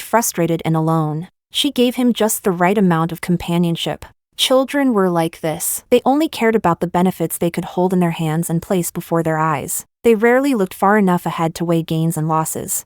frustrated and alone, she gave him just the right amount of companionship. Children were like this. They only cared about the benefits they could hold in their hands and place before their eyes. They rarely looked far enough ahead to weigh gains and losses.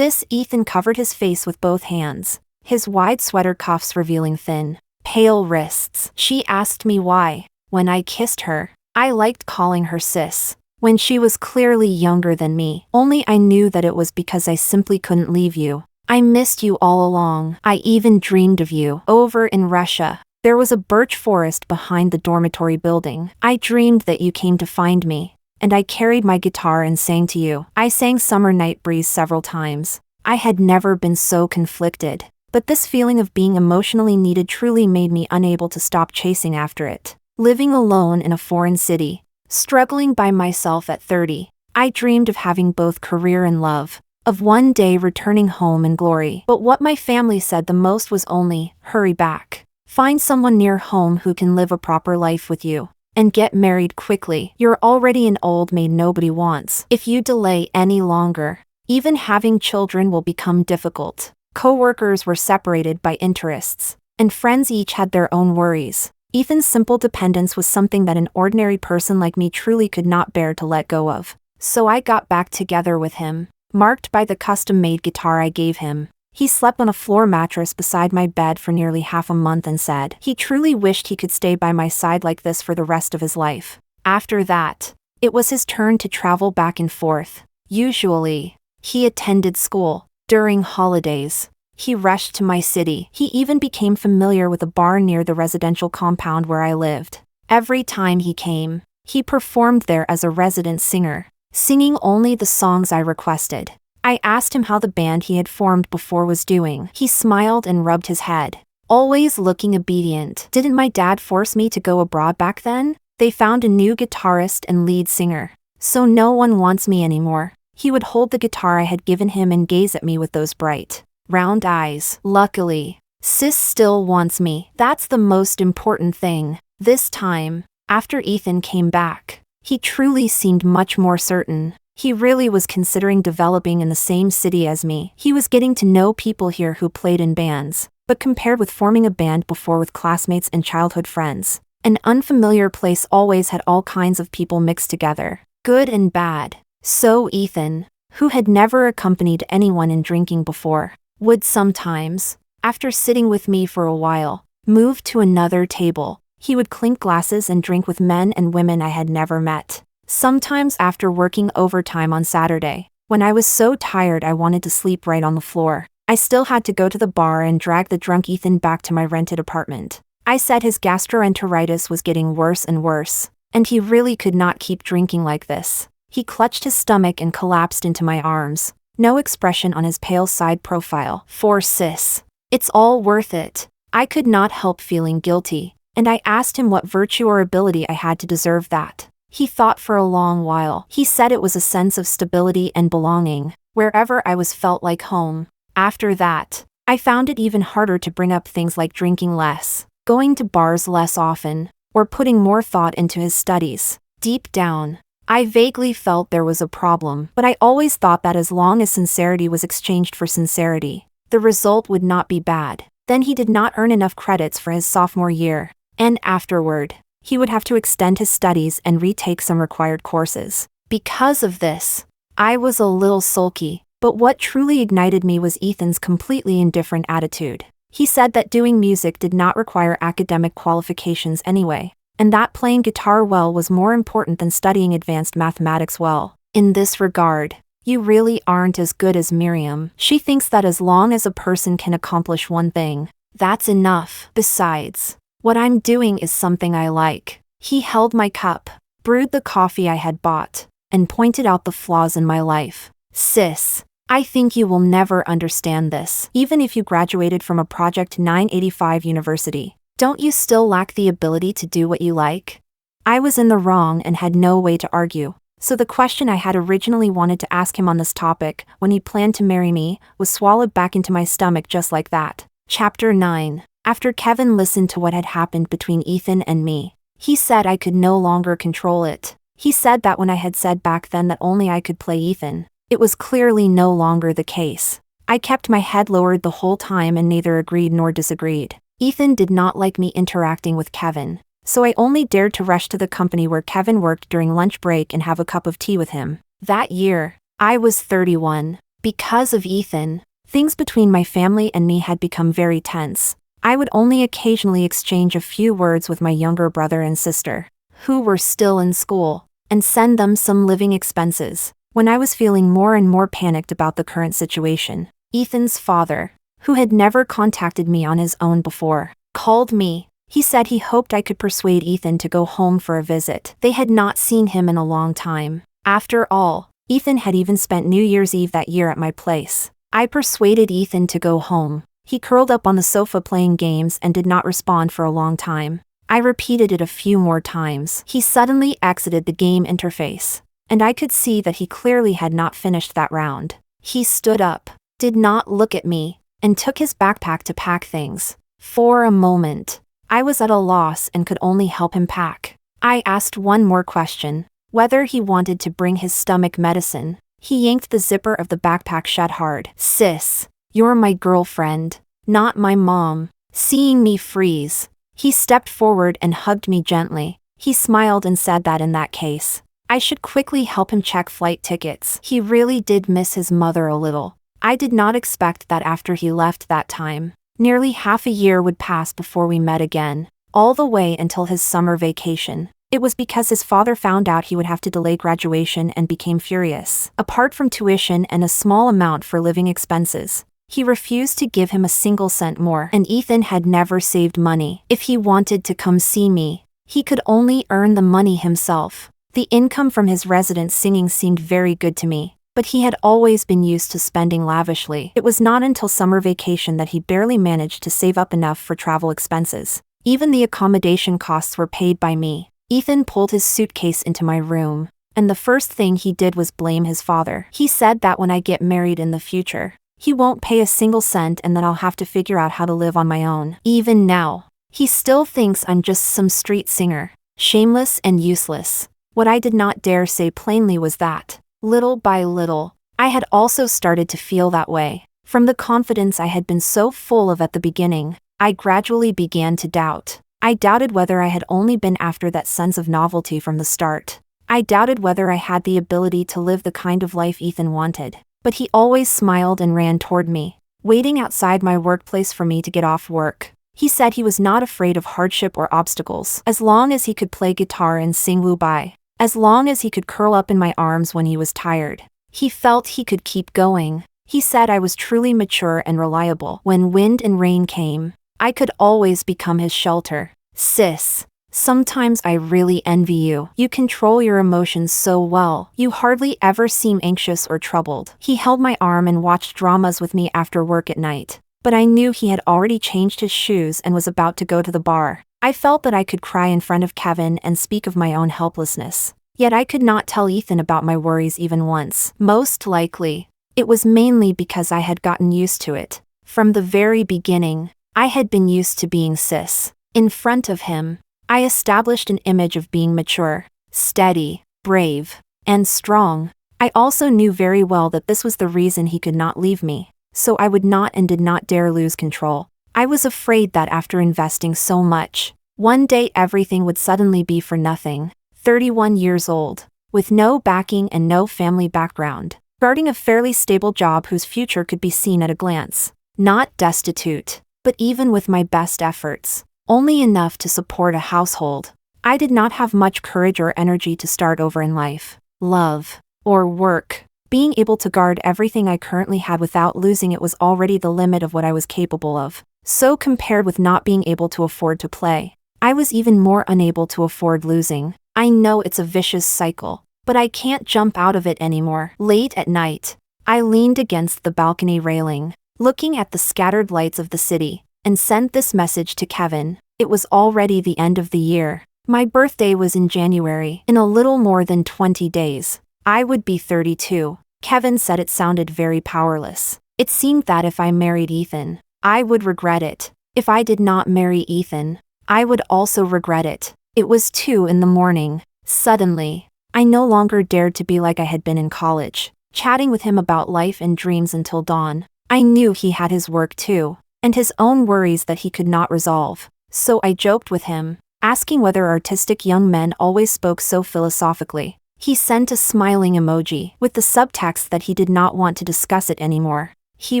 Ethan covered his face with both hands, his wide sweater cuffs revealing thin, pale wrists. She asked me why. When I kissed her, I liked calling her sis. When she was clearly younger than me. Only I knew that it was because I simply couldn't leave you. I missed you all along. I even dreamed of you. Over in Russia, there was a birch forest behind the dormitory building. I dreamed that you came to find me, and I carried my guitar and sang to you. I sang Summer Night Breeze several times. I had never been so conflicted, but this feeling of being emotionally needed truly made me unable to stop chasing after it. Living alone in a foreign city, struggling by myself at 30, I dreamed of having both career and love, of one day returning home in glory. But what my family said the most was only, hurry back. Find someone near home who can live a proper life with you, and get married quickly. You're already an old maid nobody wants. If you delay any longer, even having children will become difficult. Co-workers were separated by interests, and friends each had their own worries. Ethan's simple dependence was something that an ordinary person like me truly could not bear to let go of. So I got back together with him, marked by the custom-made guitar I gave him. He slept on a floor mattress beside my bed for nearly half a month and said he truly wished he could stay by my side like this for the rest of his life. After that, it was his turn to travel back and forth. Usually, he attended school. During holidays, he rushed to my city. He even became familiar with a bar near the residential compound where I lived. Every time he came, he performed there as a resident singer, singing only the songs I requested. I asked him how the band he had formed before was doing. He smiled and rubbed his head, always looking obedient. Didn't my dad force me to go abroad back then? They found a new guitarist and lead singer. So no one wants me anymore. He would hold the guitar I had given him and gaze at me with those bright, round eyes. Luckily, sis still wants me. That's the most important thing. This time, after Ethan came back, he truly seemed much more certain. He really was considering developing in the same city as me. He was getting to know people here who played in bands, but compared with forming a band before with classmates and childhood friends, an unfamiliar place always had all kinds of people mixed together, good and bad. So Ethan, who had never accompanied anyone in drinking before, would sometimes, after sitting with me for a while, move to another table. He would clink glasses and drink with men and women I had never met. Sometimes after working overtime on Saturday, when I was so tired I wanted to sleep right on the floor, I still had to go to the bar and drag the drunk Ethan back to my rented apartment. I said his gastroenteritis was getting worse and worse, and he really could not keep drinking like this. He clutched his stomach and collapsed into my arms, no expression on his pale side profile. For sis, it's all worth it. I could not help feeling guilty, and I asked him what virtue or ability I had to deserve that. He thought for a long while. He said it was a sense of stability and belonging. Wherever I was felt like home. After that, I found it even harder to bring up things like drinking less, going to bars less often, or putting more thought into his studies. Deep down, I vaguely felt there was a problem, but I always thought that as long as sincerity was exchanged for sincerity, the result would not be bad. Then he did not earn enough credits for his sophomore year, and afterward, he would have to extend his studies and retake some required courses. Because of this, I was a little sulky, but what truly ignited me was Ethan's completely indifferent attitude. He said that doing music did not require academic qualifications anyway, and that playing guitar well was more important than studying advanced mathematics well. In this regard, you really aren't as good as Miriam. She thinks that as long as a person can accomplish one thing, that's enough. Besides, what I'm doing is something I like. He held my cup, brewed the coffee I had bought, and pointed out the flaws in my life. Sis, I think you will never understand this. Even if you graduated from a Project 985 university, don't you still lack the ability to do what you like? I was in the wrong and had no way to argue. So the question I had originally wanted to ask him on this topic, when he planned to marry me, was swallowed back into my stomach just like that. Chapter 9. After Kevin listened to what had happened between Ethan and me, he said I could no longer control it. He said that when I had said back then that only I could play Ethan, it was clearly no longer the case. I kept my head lowered the whole time and neither agreed nor disagreed. Ethan did not like me interacting with Kevin, so I only dared to rush to the company where Kevin worked during lunch break and have a cup of tea with him. That year, I was 31. Because of Ethan, things between my family and me had become very tense. I would only occasionally exchange a few words with my younger brother and sister, who were still in school, and send them some living expenses. When I was feeling more and more panicked about the current situation, Ethan's father, who had never contacted me on his own before, called me. He said he hoped I could persuade Ethan to go home for a visit. They had not seen him in a long time. After all, Ethan had even spent New Year's Eve that year at my place. I persuaded Ethan to go home. He curled up on the sofa playing games and did not respond for a long time. I repeated it a few more times. He suddenly exited the game interface, and I could see that he clearly had not finished that round. He stood up, did not look at me, and took his backpack to pack things. For a moment, I was at a loss and could only help him pack. I asked one more question, whether he wanted to bring his stomach medicine. He yanked the zipper of the backpack shut hard. Sis, you're my girlfriend, not my mom. Seeing me freeze, he stepped forward and hugged me gently. He smiled and said that in that case, I should quickly help him check flight tickets. He really did miss his mother a little. I did not expect that after he left that time, nearly half a year would pass before we met again, all the way until his summer vacation. It was because his father found out he would have to delay graduation and became furious. Apart from tuition and a small amount for living expenses, he refused to give him a single cent more, and Ethan had never saved money. If he wanted to come see me, he could only earn the money himself. The income from his residence singing seemed very good to me, but he had always been used to spending lavishly. It was not until summer vacation that he barely managed to save up enough for travel expenses. Even the accommodation costs were paid by me. Ethan pulled his suitcase into my room, and the first thing he did was blame his father. He said that when I get married in the future, he won't pay a single cent and that I'll have to figure out how to live on my own. Even now, he still thinks I'm just some street singer, shameless and useless. What I did not dare say plainly was that, little by little, I had also started to feel that way. From the confidence I had been so full of at the beginning, I gradually began to doubt. I doubted whether I had only been after that sense of novelty from the start. I doubted whether I had the ability to live the kind of life Ethan wanted. But he always smiled and ran toward me, waiting outside my workplace for me to get off work. He said he was not afraid of hardship or obstacles, as long as he could play guitar and sing "Woo-bye," as long as he could curl up in my arms when he was tired. He felt he could keep going. He said I was truly mature and reliable. When wind and rain came, I could always become his shelter. Sis, sometimes I really envy you. You control your emotions so well. You hardly ever seem anxious or troubled. He held my arm and watched dramas with me after work at night. But I knew he had already changed his shoes and was about to go to the bar. I felt that I could cry in front of Kevin and speak of my own helplessness. Yet I could not tell Ethan about my worries even once. Most likely, it was mainly because I had gotten used to it. From the very beginning, I had been used to being sis. In front of him, I established an image of being mature, steady, brave, and strong. I also knew very well that this was the reason he could not leave me, so I would not and did not dare lose control. I was afraid that after investing so much, one day everything would suddenly be for nothing. 31 years old, with no backing and no family background, guarding a fairly stable job whose future could be seen at a glance. Not destitute, but even with my best efforts, only enough to support a household. I did not have much courage or energy to start over in life, love, or work. Being able to guard everything I currently had without losing it was already the limit of what I was capable of. So compared with not being able to afford to play, I was even more unable to afford losing. I know it's a vicious cycle, but I can't jump out of it anymore. Late at night, I leaned against the balcony railing, looking at the scattered lights of the city, and sent this message to Kevin. It was already the end of the year. My birthday was in January. In a little more than 20 days, I would be 32. Kevin said it sounded very powerless. It seemed that if I married Ethan, I would regret it. If I did not marry Ethan, I would also regret it. It was 2 in the morning. Suddenly, I no longer dared to be like I had been in college, chatting with him about life and dreams until dawn. I knew he had his work too, and his own worries that he could not resolve. So I joked with him, asking whether artistic young men always spoke so philosophically. He sent a smiling emoji, with the subtext that he did not want to discuss it anymore. He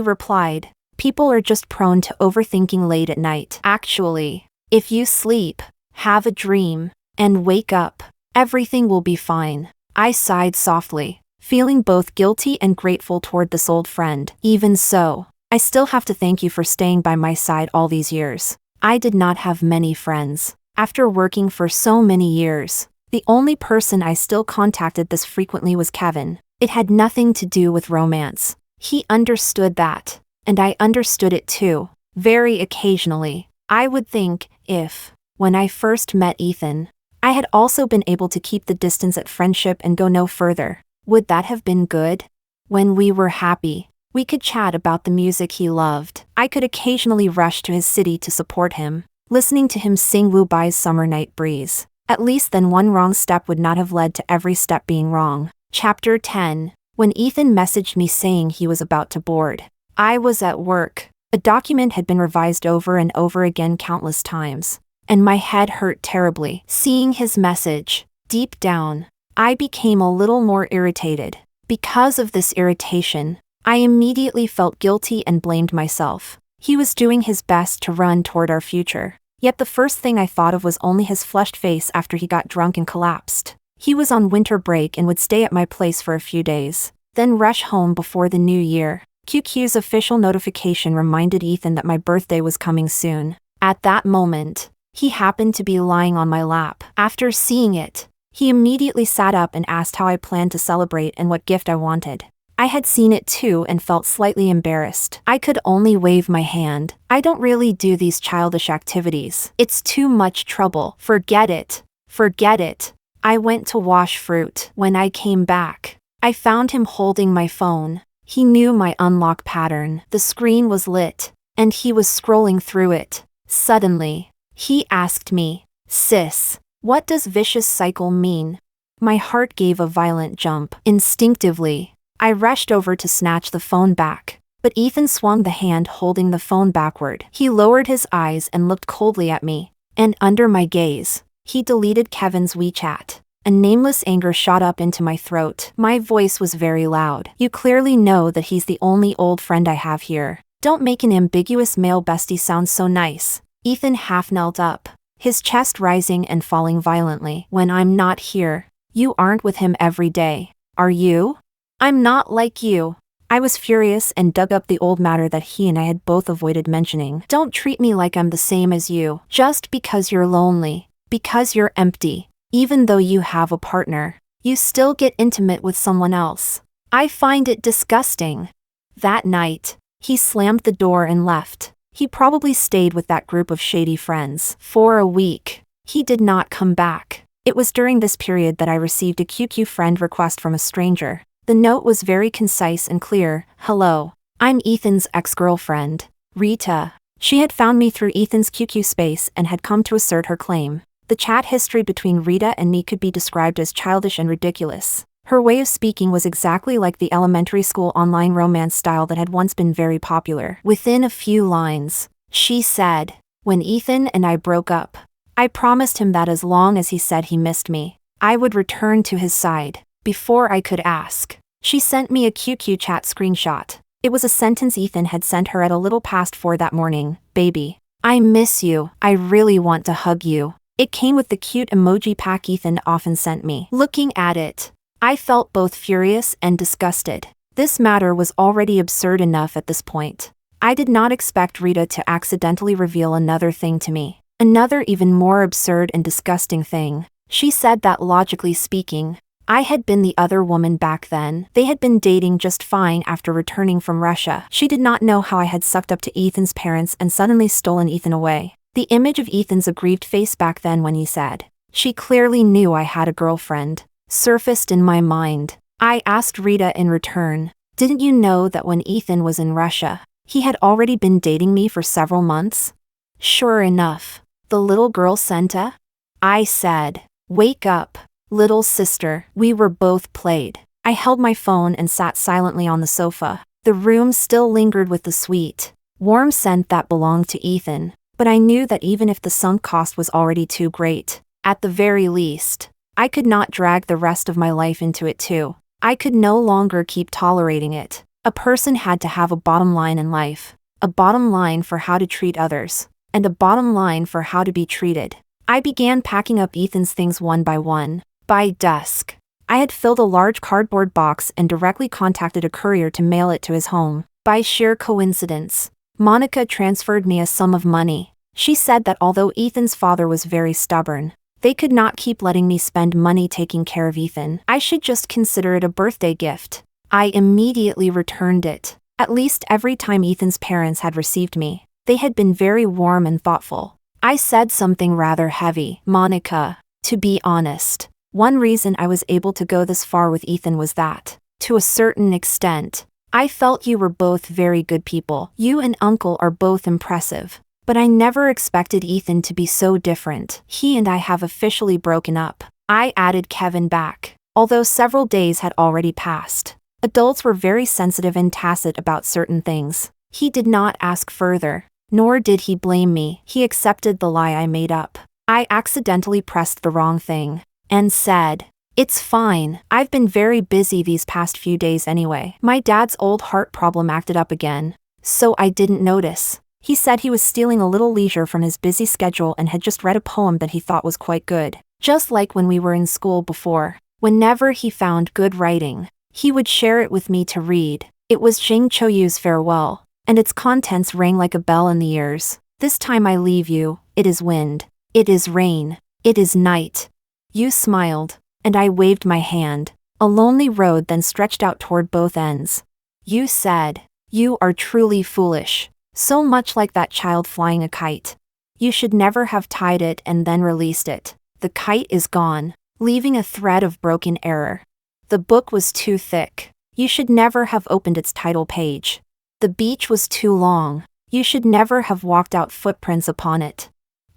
replied, "People are just prone to overthinking late at night. Actually, if you sleep, have a dream, and wake up, everything will be fine." I sighed softly, feeling both guilty and grateful toward this old friend. Even so, I still have to thank you for staying by my side all these years. I did not have many friends. After working for so many years, the only person I still contacted this frequently was Kevin. It had nothing to do with romance. He understood that, and I understood it too. Very occasionally, I would think, if, when I first met Ethan, I had also been able to keep the distance at friendship and go no further, would that have been good? When we were happy, we could chat about the music he loved. I could occasionally rush to his city to support him, listening to him sing "Woo-bye's Summer Night Breeze." At least then one wrong step would not have led to every step being wrong. Chapter 10. When Ethan messaged me saying he was about to board, I was at work. A document had been revised over and over again countless times, and my head hurt terribly. Seeing his message, deep down, I became a little more irritated. Because of this irritation, I immediately felt guilty and blamed myself. He was doing his best to run toward our future. Yet the first thing I thought of was only his flushed face after he got drunk and collapsed. He was on winter break and would stay at my place for a few days, then rush home before the new year. QQ's official notification reminded Ethan that my birthday was coming soon. At that moment, he happened to be lying on my lap. After seeing it, he immediately sat up and asked how I planned to celebrate and what gift I wanted. I had seen it too and felt slightly embarrassed. I could only wave my hand. I don't really do these childish activities. It's too much trouble. Forget it. Forget it. I went to wash fruit. When I came back, I found him holding my phone. He knew my unlock pattern. The screen was lit, and he was scrolling through it. Suddenly, he asked me, "Sis, what does vicious cycle mean?" My heart gave a violent jump. Instinctively, I rushed over to snatch the phone back, but Ethan swung the hand holding the phone backward. He lowered his eyes and looked coldly at me, and under my gaze, he deleted Kevin's WeChat. A nameless anger shot up into my throat. My voice was very loud. "You clearly know that he's the only old friend I have here. Don't make an ambiguous male bestie sound so nice." Ethan half knelt up, his chest rising and falling violently. "When I'm not here, you aren't with him every day, are you?" "I'm not like you." I was furious and dug up the old matter that he and I had both avoided mentioning. "Don't treat me like I'm the same as you. Just because you're lonely, because you're empty, even though you have a partner, you still get intimate with someone else. I find it disgusting." That night, he slammed the door and left. He probably stayed with that group of shady friends. For a week, he did not come back. It was during this period that I received a QQ friend request from a stranger. The note was very concise and clear. "Hello, I'm Ethan's ex-girlfriend, Rita." She had found me through Ethan's QQ space and had come to assert her claim. The chat history between Rita and me could be described as childish and ridiculous. Her way of speaking was exactly like the elementary school online romance style that had once been very popular. Within a few lines, she said, "When Ethan and I broke up, I promised him that as long as he said he missed me, I would return to his side." Before I could ask, she sent me a QQ chat screenshot. It was a sentence Ethan had sent her at a little past 4 that morning. "Baby, I miss you. I really want to hug you." It came with the cute emoji pack Ethan often sent me. Looking at it, I felt both furious and disgusted. This matter was already absurd enough at this point. I did not expect Rita to accidentally reveal another thing to me. Another even more absurd and disgusting thing. She said that logically speaking, I had been the other woman back then. They had been dating just fine after returning from Russia. She did not know how I had sucked up to Ethan's parents and suddenly stolen Ethan away. The image of Ethan's aggrieved face back then when he said, "She clearly knew I had a girlfriend," surfaced in my mind. I asked Rita in return, "Didn't you know that when Ethan was in Russia, he had already been dating me for several months?" Sure enough, the little girl sent a. I said, "Wake up, little sister." We were both played. I held my phone and sat silently on the sofa. The room still lingered with the sweet, warm scent that belonged to Ethan, but I knew that even if the sunk cost was already too great, at the very least, I could not drag the rest of my life into it too. I could no longer keep tolerating it. A person had to have a bottom line in life. A bottom line for how to treat others, and a bottom line for how to be treated. I began packing up Ethan's things one by one. By dusk, I had filled a large cardboard box and directly contacted a courier to mail it to his home. By sheer coincidence, Monica transferred me a sum of money. She said that although Ethan's father was very stubborn, they could not keep letting me spend money taking care of Ethan. I should just consider it a birthday gift. I immediately returned it. At least every time Ethan's parents had received me, they had been very warm and thoughtful. I said something rather heavy. "Monica, to be honest, one reason I was able to go this far with Ethan was that, to a certain extent, I felt you were both very good people. You and Uncle are both impressive. But I never expected Ethan to be so different. He and I have officially broken up." I added Kevin back, although several days had already passed. Adults were very sensitive and tacit about certain things. He did not ask further, nor did he blame me. He accepted the lie I made up. I accidentally pressed the wrong thing, and said, "It's fine. I've been very busy these past few days anyway. My dad's old heart problem acted up again, so I didn't notice." He said he was stealing a little leisure from his busy schedule and had just read a poem that he thought was quite good. Just like when we were in school before, whenever he found good writing, he would share it with me to read. It was Jing Choyu's Farewell, and its contents rang like a bell in the ears. "This time I leave you, it is wind. It is rain. It is night." You smiled, and I waved my hand. A lonely road then stretched out toward both ends. You said, "You are truly foolish. So much like that child flying a kite. You should never have tied it and then released it. The kite is gone, leaving a thread of broken error. The book was too thick. You should never have opened its title page. The beach was too long. You should never have walked out footprints upon it."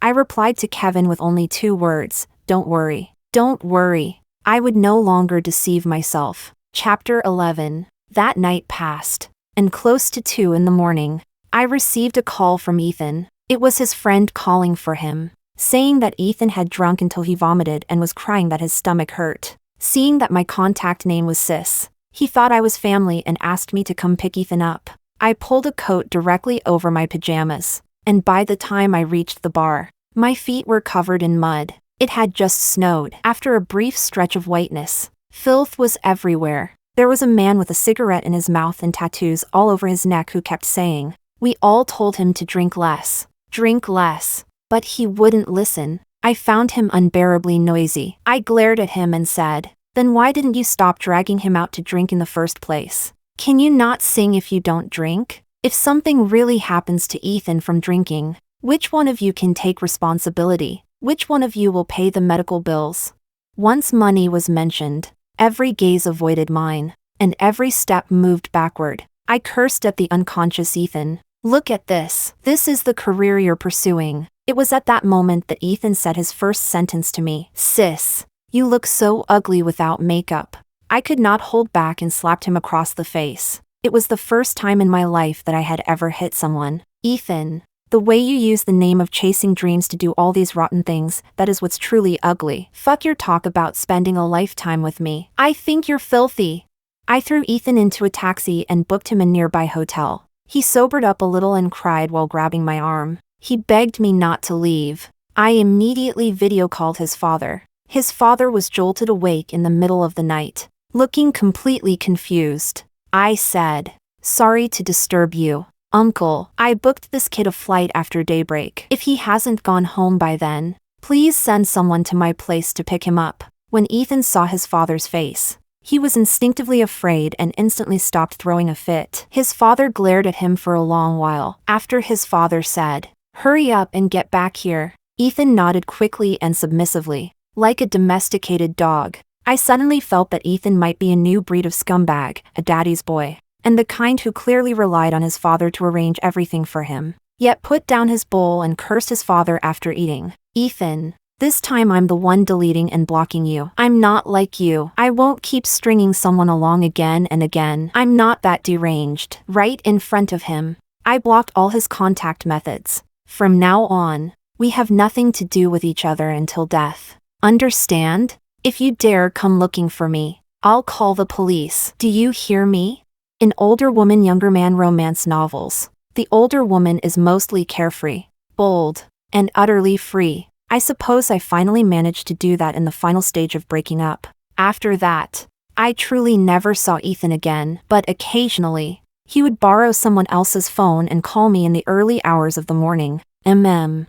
I replied to Kevin with only 2 words, "Don't worry. Don't worry. I would no longer deceive myself." Chapter 11. That night passed, and close to 2 in the morning, I received a call from Ethan. It was his friend calling for him, saying that Ethan had drunk until he vomited and was crying that his stomach hurt. Seeing that my contact name was Sis, he thought I was family and asked me to come pick Ethan up. I pulled a coat directly over my pajamas, and by the time I reached the bar, my feet were covered in mud. It had just snowed. After a brief stretch of whiteness, filth was everywhere. There was a man with a cigarette in his mouth and tattoos all over his neck who kept saying, "We all told him to drink less. Drink less." But he wouldn't listen. I found him unbearably noisy. I glared at him and said, "Then why didn't you stop dragging him out to drink in the first place? Can you not sing if you don't drink? If something really happens to Ethan from drinking, which one of you can take responsibility? Which one of you will pay the medical bills?" Once money was mentioned, every gaze avoided mine, and every step moved backward. I cursed at the unconscious Ethan. "Look at this. This is the career you're pursuing." It was at that moment that Ethan said his first sentence to me. "Sis, you look so ugly without makeup." I could not hold back and slapped him across the face. It was the first time in my life that I had ever hit someone. "Ethan, the way you use the name of chasing dreams to do all these rotten things, that is what's truly ugly. Fuck your talk about spending a lifetime with me. I think you're filthy." I threw Ethan into a taxi and booked him a nearby hotel. He sobered up a little and cried while grabbing my arm. He begged me not to leave. I immediately video called his father. His father was jolted awake in the middle of the night, looking completely confused. I said, "Sorry to disturb you, Uncle. I booked this kid a flight after daybreak. If he hasn't gone home by then, please send someone to my place to pick him up." When Ethan saw his father's face, he was instinctively afraid and instantly stopped throwing a fit. His father glared at him for a long while. After his father said, "Hurry up and get back here," Ethan nodded quickly and submissively, like a domesticated dog. I suddenly felt that Ethan might be a new breed of scumbag, a daddy's boy, and the kind who clearly relied on his father to arrange everything for him, yet put down his bowl and cursed his father after eating. "Ethan, this time I'm the one deleting and blocking you. I'm not like you. I won't keep stringing someone along again and again. I'm not that deranged." Right in front of him, I blocked all his contact methods. "From now on, we have nothing to do with each other until death. Understand? If you dare come looking for me, I'll call the police. Do you hear me?" In older woman younger man romance novels, the older woman is mostly carefree, bold, and utterly free. I suppose I finally managed to do that in the final stage of breaking up. After that, I truly never saw Ethan again, but occasionally, he would borrow someone else's phone and call me in the early hours of the morning.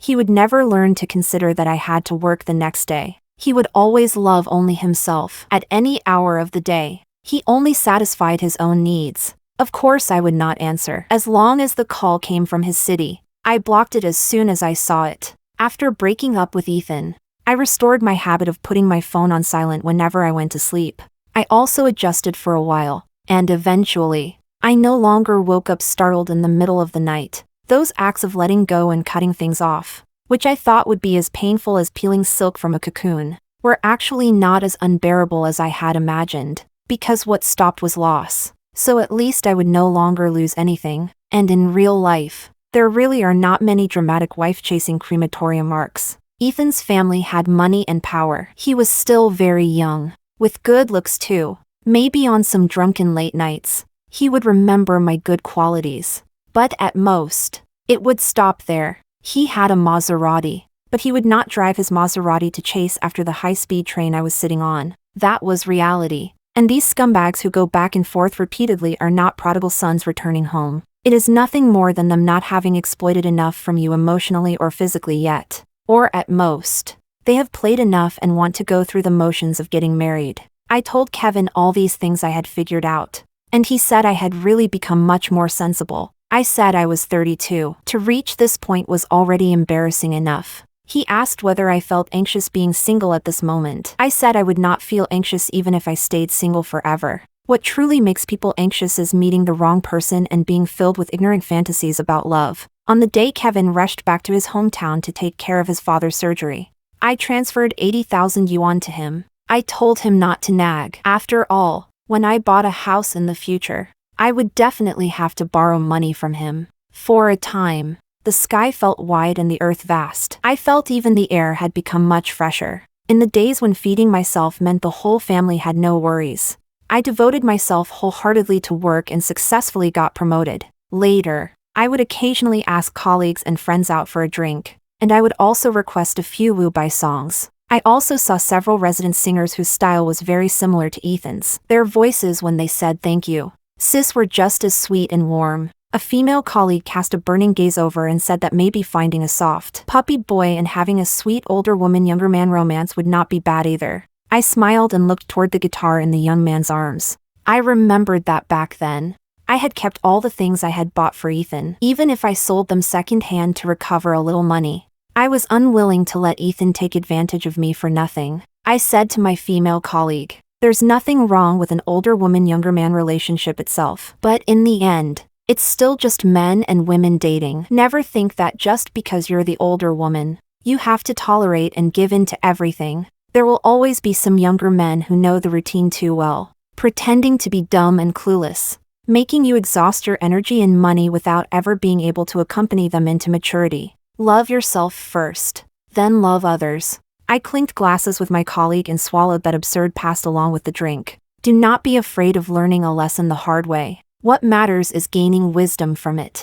He would never learn to consider that I had to work the next day. He would always love only himself. At any hour of the day, he only satisfied his own needs. Of course I would not answer, as long as the call came from his city. I blocked it as soon as I saw it. After breaking up with Ethan, I restored my habit of putting my phone on silent whenever I went to sleep. I also adjusted for a while, and eventually, I no longer woke up startled in the middle of the night. Those acts of letting go and cutting things off, which I thought would be as painful as peeling silk from a cocoon, were actually not as unbearable as I had imagined, because what stopped was loss. So at least I would no longer lose anything. And in real life, there really are not many dramatic wife-chasing crematorium arcs. Ethan's family had money and power. He was still very young, with good looks too. Maybe on some drunken late nights, he would remember my good qualities. But at most, it would stop there. He had a Maserati, but he would not drive his Maserati to chase after the high-speed train I was sitting on. That was reality. And these scumbags who go back and forth repeatedly are not prodigal sons returning home. It is nothing more than them not having exploited enough from you emotionally or physically yet. Or at most, they have played enough and want to go through the motions of getting married. I told Kevin all these things I had figured out. And he said I had really become much more sensible. I said I was 32. To reach this point was already embarrassing enough. He asked whether I felt anxious being single at this moment. I said I would not feel anxious even if I stayed single forever. What truly makes people anxious is meeting the wrong person and being filled with ignorant fantasies about love. On the day Kevin rushed back to his hometown to take care of his father's surgery, I transferred 80,000 yuan to him. I told him not to nag. After all, when I bought a house in the future, I would definitely have to borrow money from him. For a time, the sky felt wide and the earth vast. I felt even the air had become much fresher. In the days when feeding myself meant the whole family had no worries, I devoted myself wholeheartedly to work and successfully got promoted. Later, I would occasionally ask colleagues and friends out for a drink, and I would also request a few Wu-Bai songs. I also saw several resident singers whose style was very similar to Ethan's. Their voices when they said thank you, sis, were just as sweet and warm. A female colleague cast a burning gaze over and said that maybe finding a soft puppy boy and having a sweet older woman younger man romance would not be bad either. I smiled and looked toward the guitar in the young man's arms. I remembered that back then, I had kept all the things I had bought for Ethan, even if I sold them second-hand to recover a little money. I was unwilling to let Ethan take advantage of me for nothing. I said to my female colleague, there's nothing wrong with an older woman-younger man relationship itself, but in the end, it's still just men and women dating. Never think that just because you're the older woman, you have to tolerate and give in to everything. There will always be some younger men who know the routine too well, pretending to be dumb and clueless, making you exhaust your energy and money without ever being able to accompany them into maturity. Love yourself first, then love others. I clinked glasses with my colleague and swallowed that absurd past along with the drink. Do not be afraid of learning a lesson the hard way. What matters is gaining wisdom from it.